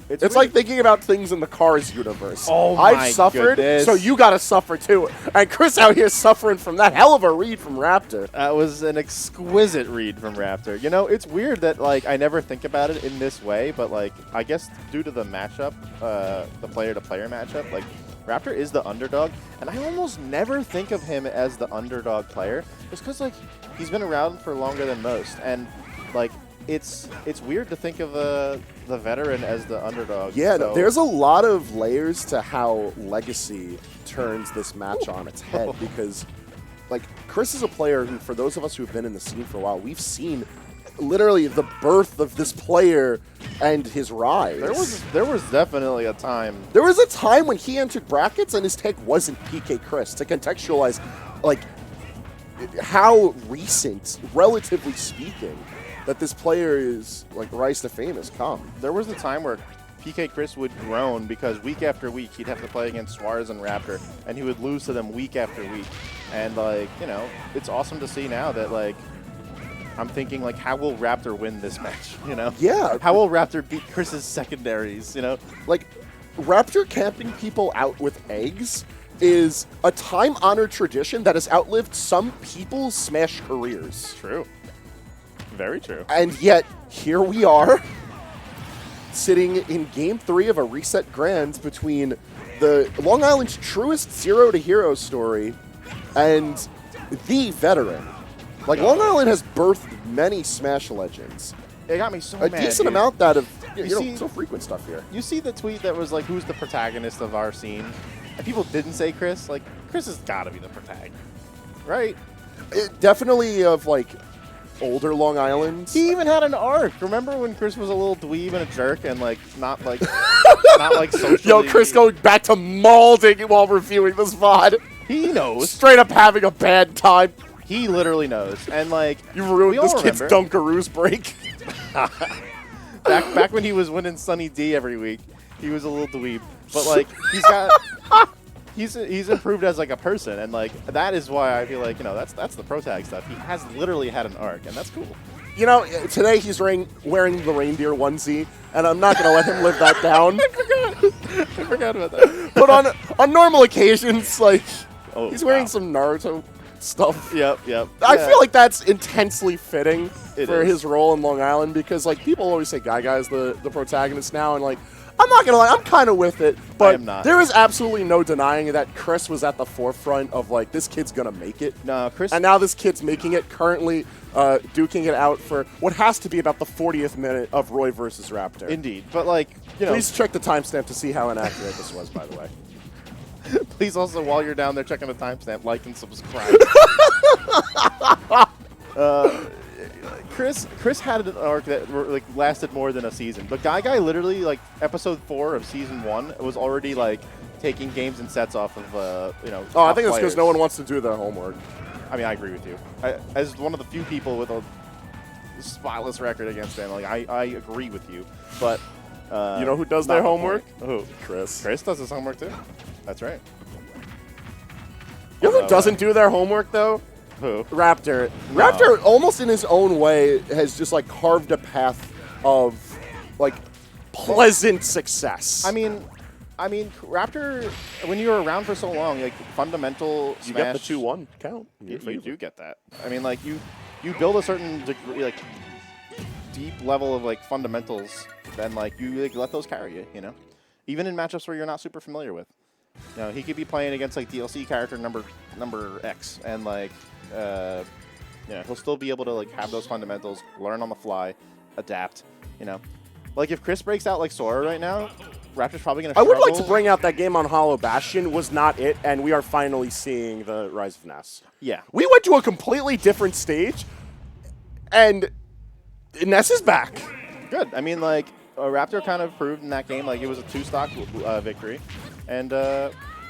[SPEAKER 2] it's like thinking about things in the Cars universe.
[SPEAKER 1] Oh my
[SPEAKER 2] I've suffered,
[SPEAKER 1] goodness.
[SPEAKER 2] so you gotta suffer too. And Chris out here suffering from that hell of a read from Raptor.
[SPEAKER 1] That was an exquisite read from Raptor. You know, it's weird that, like, I never think about it in this way, but, like, I guess due to the matchup, the player-to-player matchup, like, Raptor is the underdog, and I almost never think of him as the underdog player, just because, like, he's been around for longer than most, and, like, it's weird to think of the veteran as the underdog.
[SPEAKER 2] Yeah,
[SPEAKER 1] so.
[SPEAKER 2] there's a lot of layers to how Legacy turns this match on its head, because, like, Chris is a player who, for those of us who have been in the scene for a while, we've seen literally the birth of this player and his rise.
[SPEAKER 1] There was definitely a time.
[SPEAKER 2] There was a time when he entered brackets and his take wasn't PkChris, to contextualize, like, how recent, relatively speaking, that this player is, like, rise to fame has come.
[SPEAKER 1] There was a time where PkChris would groan because week after week he'd have to play against Suarez and Raptor, and he would lose to them week after week. And, like, you know, it's awesome to see now that, like, I'm thinking, like, how will Raptor win this match, you know?
[SPEAKER 2] Yeah.
[SPEAKER 1] How will Raptor beat Chris's secondaries, you know?
[SPEAKER 2] Like, Raptor camping people out with eggs is a time-honored tradition that has outlived some people's Smash careers.
[SPEAKER 1] True. Very true.
[SPEAKER 2] And yet, here we are, sitting in Game 3 of a reset grand between the Long Island's truest zero-to-hero story and the veteran. Like, Long Island has birthed many Smash legends.
[SPEAKER 1] It got me so
[SPEAKER 2] A
[SPEAKER 1] mad,
[SPEAKER 2] decent
[SPEAKER 1] dude.
[SPEAKER 2] amount that of,
[SPEAKER 1] see-
[SPEAKER 2] so frequent stuff here.
[SPEAKER 1] You see the tweet that was like, who's the protagonist of our scene? And people didn't say Chris. Like, Chris has got to be the protagonist, right?
[SPEAKER 2] Definitely of, like, older Long Island.
[SPEAKER 1] He even had an arc. Remember when Chris was a little dweeb and a jerk and, like, not like socially...
[SPEAKER 2] Yo, Chris going back to mauling while reviewing this VOD.
[SPEAKER 1] He knows.
[SPEAKER 2] Straight up having a bad time.
[SPEAKER 1] He literally knows. And, like,
[SPEAKER 2] You ruined
[SPEAKER 1] we all
[SPEAKER 2] this kid's
[SPEAKER 1] remember.
[SPEAKER 2] Dunkaroos break.
[SPEAKER 1] back when he was winning Sunny D every week, he was a little dweeb. But, like, he's got... He's improved as, like, a person, and, like, that is why I feel like, you know, that's the pro tag stuff. He has literally had an arc, and that's cool.
[SPEAKER 2] You know, today he's wearing the reindeer onesie, and I'm not going to let him live that down.
[SPEAKER 1] I forgot about that.
[SPEAKER 2] But on normal occasions, like, he's wearing
[SPEAKER 1] wow.
[SPEAKER 2] some Naruto stuff.
[SPEAKER 1] Yep.
[SPEAKER 2] I feel like that's intensely fitting
[SPEAKER 1] It
[SPEAKER 2] for
[SPEAKER 1] is.
[SPEAKER 2] his role in Long Island, because, like, people always say Guy is the protagonist now, and, like, I'm not going to lie, I'm kind of with it, but
[SPEAKER 1] am not.
[SPEAKER 2] there is absolutely no denying that Chris was at the forefront of, like, this kid's going to make it.
[SPEAKER 1] No, Chris...
[SPEAKER 2] And now this kid's making it, currently duking it out for what has to be about the 40th minute of Roy versus Raptor.
[SPEAKER 1] Indeed. But, like, you know...
[SPEAKER 2] Please check the timestamp to see how inaccurate this was, by the way.
[SPEAKER 1] Please also, while you're down there checking the timestamp, like and subscribe. Chris had an arc that like lasted more than a season. But Guy literally, like, episode 4 of season 1 was already, like, taking games and sets off of you know.
[SPEAKER 2] Oh, I
[SPEAKER 1] top
[SPEAKER 2] think it's because
[SPEAKER 1] players.
[SPEAKER 2] no one wants to do their homework.
[SPEAKER 1] I mean, I agree with you. As one of the few people with a spotless record against him, like, I agree with you. But
[SPEAKER 2] You know who does
[SPEAKER 1] not
[SPEAKER 2] their
[SPEAKER 1] the
[SPEAKER 2] homework?
[SPEAKER 1] point. Who?
[SPEAKER 2] Chris.
[SPEAKER 1] Chris does his homework too. That's right.
[SPEAKER 2] You know who doesn't do their homework, though?
[SPEAKER 1] Who?
[SPEAKER 2] Raptor.
[SPEAKER 1] No.
[SPEAKER 2] Raptor, almost in his own way, has just, like, carved a path of, like, pleasant success.
[SPEAKER 1] I mean, Raptor, when you're around for so long, like, fundamental
[SPEAKER 2] you
[SPEAKER 1] Smash,
[SPEAKER 2] get the 2-1 count. in your
[SPEAKER 1] You
[SPEAKER 2] favor.
[SPEAKER 1] do get that. I mean, like, you build a certain degree, like, deep level of, like, fundamentals, then, like, you, like, let those carry you, you know? even in matchups where you're not super familiar with. You know, he could be playing against like DLC character number X, and like, you know, he'll still be able to like have those fundamentals, learn on the fly, adapt. You know, like if Chris breaks out like Sora right now, Raptor's probably gonna.
[SPEAKER 2] I would like to bring out that game on Hollow Bastion was not it, and we are finally seeing the rise of Ness.
[SPEAKER 1] Yeah,
[SPEAKER 2] We went to a completely different stage, and Ness is back.
[SPEAKER 1] good. I mean, like Raptor kind of proved in that game like it was a 2-stock victory, and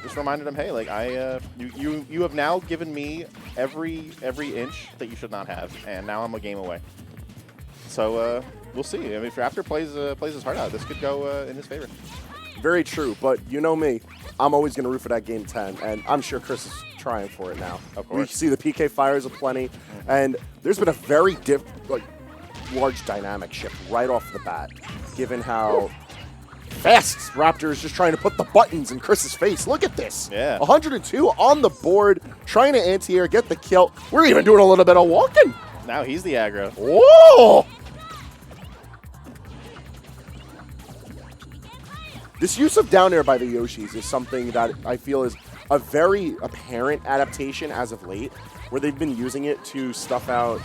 [SPEAKER 1] just reminded him, hey, like you have now given me every inch that you should not have, and now I'm a game away. So we'll see. I mean, if Raptor plays his heart out, this could go in his favor.
[SPEAKER 2] Very true, but you know me. I'm always going to root for that game 10, and I'm sure Chris is trying for it now.
[SPEAKER 1] Of course.
[SPEAKER 2] We see the PK fires aplenty, and there's been a very large dynamic shift right off the bat, given how fast Raptor is just trying to put the buttons in Chris's face. Look at this.
[SPEAKER 1] Yeah.
[SPEAKER 2] 102 on the board, trying to anti-air, get the kill. We're even doing a little bit of walking.
[SPEAKER 1] Now he's the aggro.
[SPEAKER 2] Whoa! This use of down air by the Yoshis is something that I feel is a very apparent adaptation as of late, where they've been using it to stuff out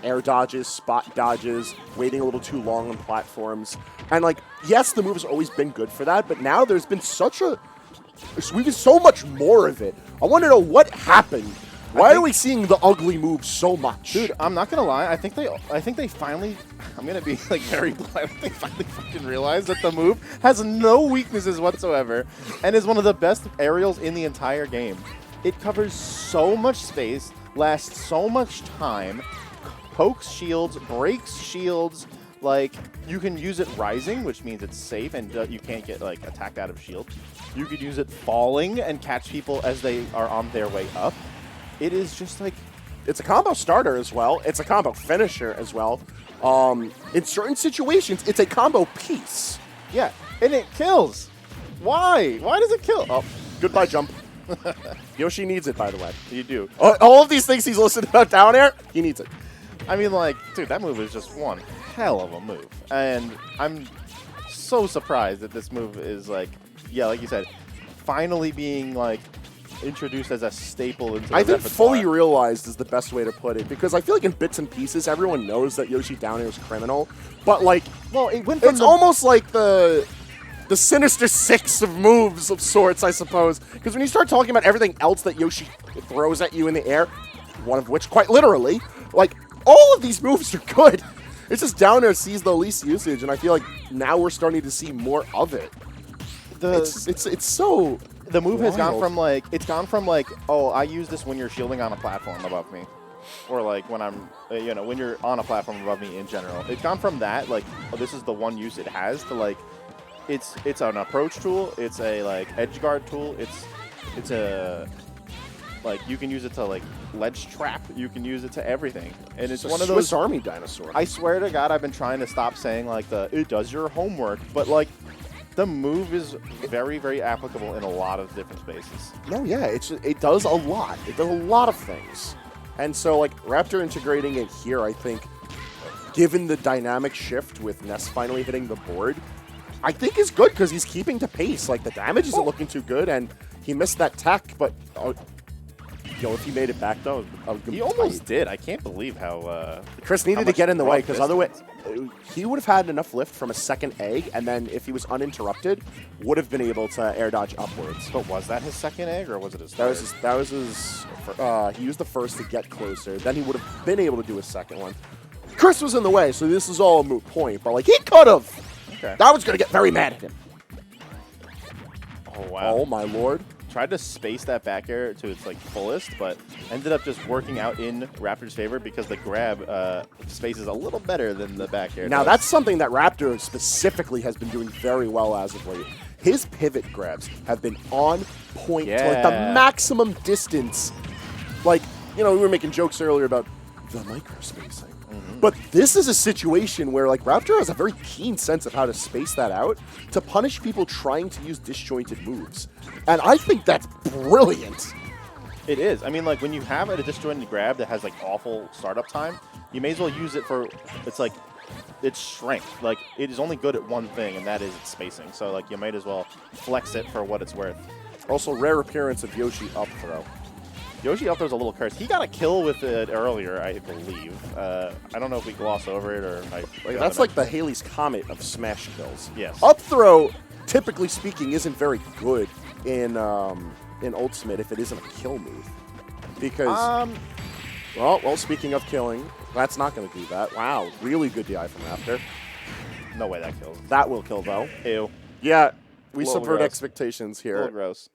[SPEAKER 2] air dodges, spot dodges, waiting a little too long on platforms. And, like, yes, the move has always been good for that, but now there's been we've seen so much more of it. I want to know what happened. Why are we seeing the ugly move so much?
[SPEAKER 1] Dude, I'm not gonna lie. I think they finally. I'm gonna be like very blunt. I think they finally fucking realized that the move has no weaknesses whatsoever, and is one of the best aerials in the entire game. It covers so much space, lasts so much time, pokes shields, breaks shields. Like, you can use it rising, which means it's safe and you can't get like attacked out of shield. You could use it falling and catch people as they are on their way up. It is just like...
[SPEAKER 2] It's a combo starter as well. It's a combo finisher as well. In certain situations, it's a combo piece.
[SPEAKER 1] Yeah, and it kills. Why? Why does it kill?
[SPEAKER 2] Oh, goodbye jump. Yoshi needs it, by the way.
[SPEAKER 1] You do.
[SPEAKER 2] All of these things he's listening about down air, he needs it.
[SPEAKER 1] I mean, like, dude, that move is just one hell of a move. And I'm so surprised that this move is, like, yeah, like you said, finally being, like, introduced as a staple into the
[SPEAKER 2] I think
[SPEAKER 1] repertoire.
[SPEAKER 2] fully realized is the best way to put it, because I feel like in bits and pieces, everyone knows that Yoshi down air is criminal. But, like,
[SPEAKER 1] well, it went from
[SPEAKER 2] it's almost like the Sinister Six of moves of sorts, I suppose. Because when you start talking about everything else that Yoshi throws at you in the air, one of which, quite literally, like, all of these moves are good. It's just down air sees the least usage, and I feel like now we're starting to see more of it. It's so...
[SPEAKER 1] The move has gone
[SPEAKER 2] wild.
[SPEAKER 1] from like, oh, I use this when you're shielding on a platform above me, or like when I'm, when you're on a platform above me in general. It's gone from that, like, oh, this is the one use it has, to like, it's an approach tool. It's a like edge guard tool. It's a like, you can use it to like ledge trap. You can use it to everything, and it's one of those
[SPEAKER 2] Swiss Army dinosaur.
[SPEAKER 1] I swear to God, I've been trying to stop saying like it does your homework, but like. The move is very, very applicable in a lot of different spaces.
[SPEAKER 2] No, yeah, it does a lot. It does a lot of things. And so, like, Raptor integrating it here, I think, given the dynamic shift with Ness finally hitting the board, I think is good because he's keeping to pace. Like, the damage isn't looking too good, and he missed that tech, but, if he made it back, though,
[SPEAKER 1] he almost did. I can't believe how...
[SPEAKER 2] Chris needed to get in the way, because otherwise he would have had enough lift from a second egg, and then if he was uninterrupted, would have been able to air dodge upwards.
[SPEAKER 1] But was that his second egg, or was it his
[SPEAKER 2] That
[SPEAKER 1] third?
[SPEAKER 2] was his. He used the first to get closer. Then he would have been able to do a second one. Chris was in the way, so this is all a moot point. But like, he could have.
[SPEAKER 1] Okay.
[SPEAKER 2] I was gonna get very mad at him.
[SPEAKER 1] Oh, wow.
[SPEAKER 2] Oh my lord.
[SPEAKER 1] Tried to space that back air to its like fullest, but ended up just working out in Raptor's favor because the grab spaces a little better than the back air.
[SPEAKER 2] Now
[SPEAKER 1] does.
[SPEAKER 2] that's something that Raptor specifically has been doing very well as of late. His pivot grabs have been on point to like the maximum distance. Like, we were making jokes earlier about the microspacing. But this is a situation where, like, Raptor has a very keen sense of how to space that out to punish people trying to use disjointed moves. And I think that's brilliant.
[SPEAKER 1] It is. I mean, like, when you have a disjointed grab that has, like, awful startup time, you may as well use it for, it's like, its strength. Like, it is only good at one thing, and that is its spacing. So, like, you might as well flex it for what it's worth.
[SPEAKER 2] Also, rare appearance of Yoshi up throw.
[SPEAKER 1] Yoshi up throw's a little cursed. He got a kill with it earlier, I believe. I don't know if we gloss over it or...
[SPEAKER 2] That's like the Haley's Comet of smash kills.
[SPEAKER 1] Yes.
[SPEAKER 2] Up throw, typically speaking, isn't very good in Ultimate if it isn't a kill move. Because, well, speaking of killing, that's not going to do that. Wow, really good DI from Raptor.
[SPEAKER 1] No way that kills.
[SPEAKER 2] That will kill, though.
[SPEAKER 1] Ew.
[SPEAKER 2] Yeah, we
[SPEAKER 1] Little
[SPEAKER 2] subvert
[SPEAKER 1] gross.
[SPEAKER 2] expectations
[SPEAKER 1] A
[SPEAKER 2] here.
[SPEAKER 1] little gross.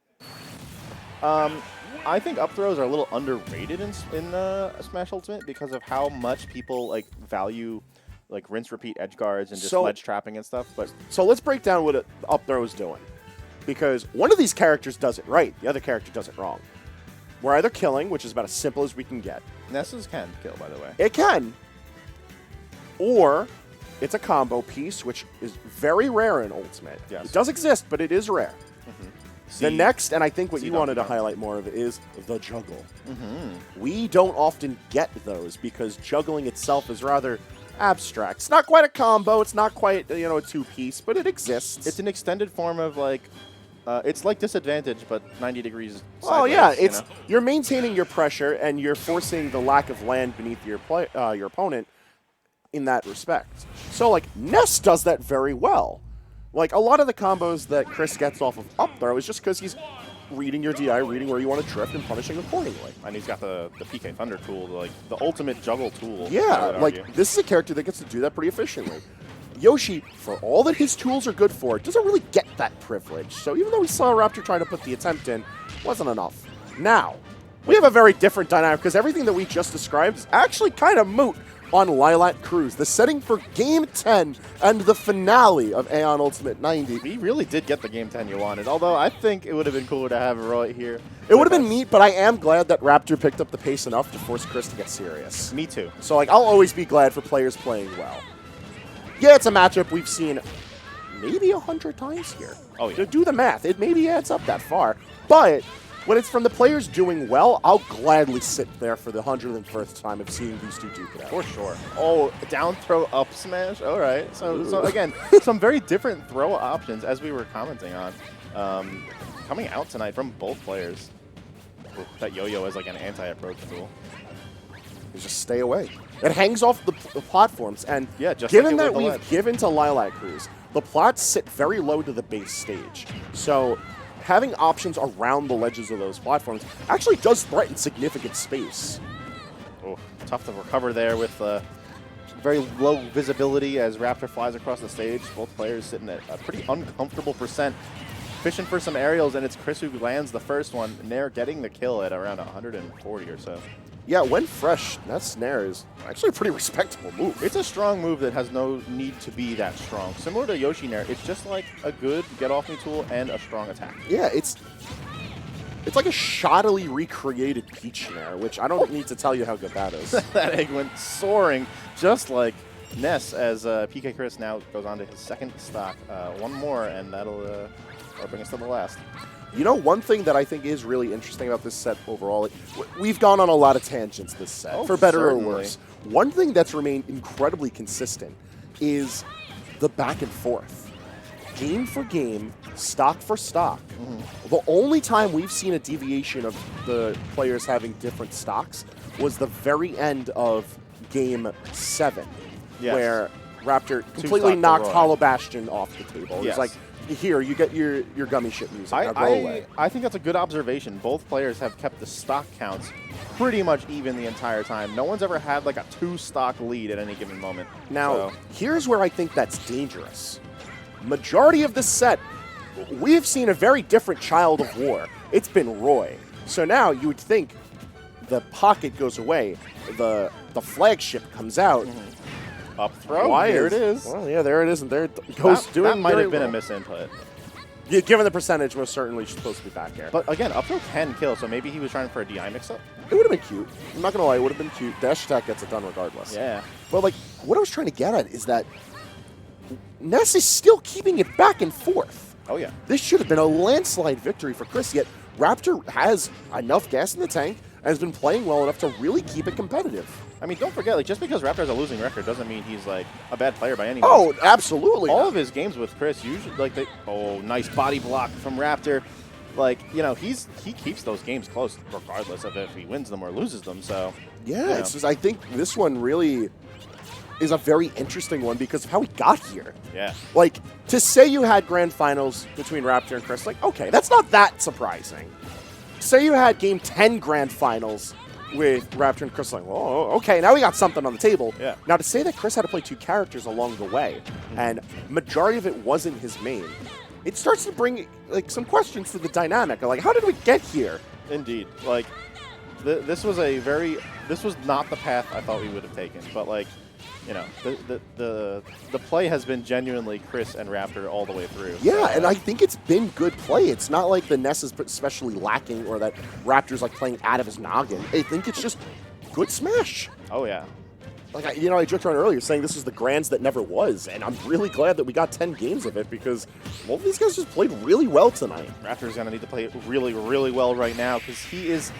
[SPEAKER 1] I think up throws are a little underrated in Smash Ultimate because of how much people like value like rinse repeat edge guards and just ledge trapping and stuff. But
[SPEAKER 2] so let's break down what up throw is doing, because one of these characters does it right, the other character does it wrong. We're either killing, which is about as simple as we can get.
[SPEAKER 1] Nessus can kill, by the way.
[SPEAKER 2] It can, or it's a combo piece, which is very rare in Ultimate.
[SPEAKER 1] Yes.
[SPEAKER 2] It does exist, but it is rare. The next, and I think what you wanted to highlight more of, is the juggle. We don't often get those because juggling itself is rather abstract. It's not quite a combo. It's not quite, you know, a two-piece, but it exists.
[SPEAKER 1] It's an extended form of like, it's like disadvantage, but 90 degrees sideways.
[SPEAKER 2] Oh yeah, you're maintaining your pressure and you're forcing the lack of land beneath your opponent in that respect. So like Ness does that very well. Like, a lot of the combos that Chris gets off of up throw is just because he's reading your DI, reading where you want to drift, and punishing accordingly.
[SPEAKER 1] And he's got the PK Thunder tool, like the ultimate juggle tool.
[SPEAKER 2] Yeah, like, this is a character that gets to do that pretty efficiently. Yoshi, for all that his tools are good for, doesn't really get that privilege. So even though we saw Raptor try to put the attempt in, wasn't enough. Now, we have a very different dynamic because everything that we just described is actually kind of moot on Lilac Cruise, the setting for Game 10 and the finale of AONUltimate 90.
[SPEAKER 1] We really did get the Game 10 you wanted, although I think it would have been cooler to have Roy here.
[SPEAKER 2] It would have been neat, but I am glad that Raptor picked up the pace enough to force Chris to get serious.
[SPEAKER 1] Me too.
[SPEAKER 2] So, like, I'll always be glad for players playing well. Yeah, it's a matchup we've seen maybe 100 times here.
[SPEAKER 1] Oh, yeah.
[SPEAKER 2] To do the math, it maybe adds up that far. But when it's from the players doing well, I'll gladly sit there for the 101st time of seeing these two duke it out.
[SPEAKER 1] For sure. Oh, down throw up smash. All right. So again, some very different throw options as we were commenting on coming out tonight from both players. That yo-yo is like an anti-approach tool.
[SPEAKER 2] You just stay away. It hangs off the platforms, and
[SPEAKER 1] yeah, just
[SPEAKER 2] given
[SPEAKER 1] like
[SPEAKER 2] that we've given to Lilac Cruise, the plots sit very low to the base stage. So having options around the ledges of those platforms actually does threaten significant space.
[SPEAKER 1] Oh, tough to recover there with very low visibility as Raptor flies across the stage. Both players sitting at a pretty uncomfortable percent, fishing for some aerials, and it's Chris who lands the first one. Nair getting the kill at around 140 or so.
[SPEAKER 2] Yeah, when fresh, that snare is actually a pretty respectable move.
[SPEAKER 1] It's a strong move that has no need to be that strong. Similar to Yoshi Nair, it's just like a good get-off-me tool and a strong attack.
[SPEAKER 2] Yeah, it's like a shoddily recreated Peach Nair, which I don't need to tell you how good that is.
[SPEAKER 1] That egg went soaring, just like Ness, as PkChris now goes on to his second stock. One more, and that'll bring us to the last.
[SPEAKER 2] You know, one thing that I think is really interesting about this set overall, like, we've gone on a lot of tangents this set, for better or worse. One thing that's remained incredibly consistent is the back and forth. Game for game, stock for stock. The only time we've seen a deviation of the players having different stocks was the very end of Game 7, where Raptor completely knocked Hollow Bastion off the table. It was like, here, you get your gummy shit music. Now go away.
[SPEAKER 1] I think that's a good observation. Both players have kept the stock counts pretty much even the entire time. No one's ever had like a 2-stock lead at any given moment.
[SPEAKER 2] Now, here's where I think that's dangerous. Majority of this set, we've seen a very different child of war. It's been Roy. So now you would think the pocket goes away, the flagship comes out.
[SPEAKER 1] Up throw. There it is.
[SPEAKER 2] Well, yeah, there it is, and there it goes.
[SPEAKER 1] That might have been a misinput.
[SPEAKER 2] Yeah, given the percentage, most certainly supposed to be back here.
[SPEAKER 1] But again, up throw can kill, so maybe he was trying for a DI mix-up.
[SPEAKER 2] It would have been cute. I'm not gonna lie, it would have been cute. Dash attack gets it done regardless.
[SPEAKER 1] Yeah.
[SPEAKER 2] But like, what I was trying to get at is that Ness is still keeping it back and forth.
[SPEAKER 1] Oh yeah.
[SPEAKER 2] This should have been a landslide victory for Chris, yet Raptor has enough gas in the tank, and has been playing well enough to really keep it competitive.
[SPEAKER 1] I mean, don't forget, like, just because Raptor has a losing record doesn't mean he's, like, a bad player by any means.
[SPEAKER 2] Oh, absolutely.
[SPEAKER 1] All of his games with Chris, usually, like, oh, nice body block from Raptor. Like, you know, he keeps those games close regardless of if he wins them or loses them, so.
[SPEAKER 2] Yeah, it's just, I think this one really is a very interesting one because of how he got here.
[SPEAKER 1] Yeah.
[SPEAKER 2] Like, to say you had grand finals between Raptor and Chris, like, okay, that's not that surprising. Say you had Game 10 grand finals with Raptor and Chris, like, oh, okay, now we got something on the table.
[SPEAKER 1] Yeah.
[SPEAKER 2] Now, to say that Chris had to play 2 characters along the way, and majority of it wasn't his main, it starts to bring, like, some questions to the dynamic. Like, how did we get here?
[SPEAKER 1] Indeed. Like, this was not the path I thought we would have taken, but, like, you know, the play has been genuinely Chris and Raptor all the way through.
[SPEAKER 2] Yeah,
[SPEAKER 1] so,
[SPEAKER 2] and I think it's been good play. It's not like the Ness is especially lacking or that Raptor's like playing out of his noggin. I think it's just good smash.
[SPEAKER 1] Oh, yeah.
[SPEAKER 2] Like, I joked around earlier saying this is the Grands that never was, and I'm really glad that we got 10 games of it because both of these guys just played really well tonight.
[SPEAKER 1] Raptor's going to need to play really, really well right now because he is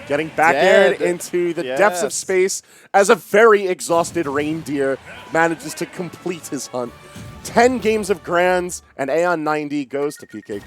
[SPEAKER 2] Getting back aired into the depths of space as a very exhausted reindeer manages to complete his hunt. 10 games of Grands, and AON 90 goes to PkChris.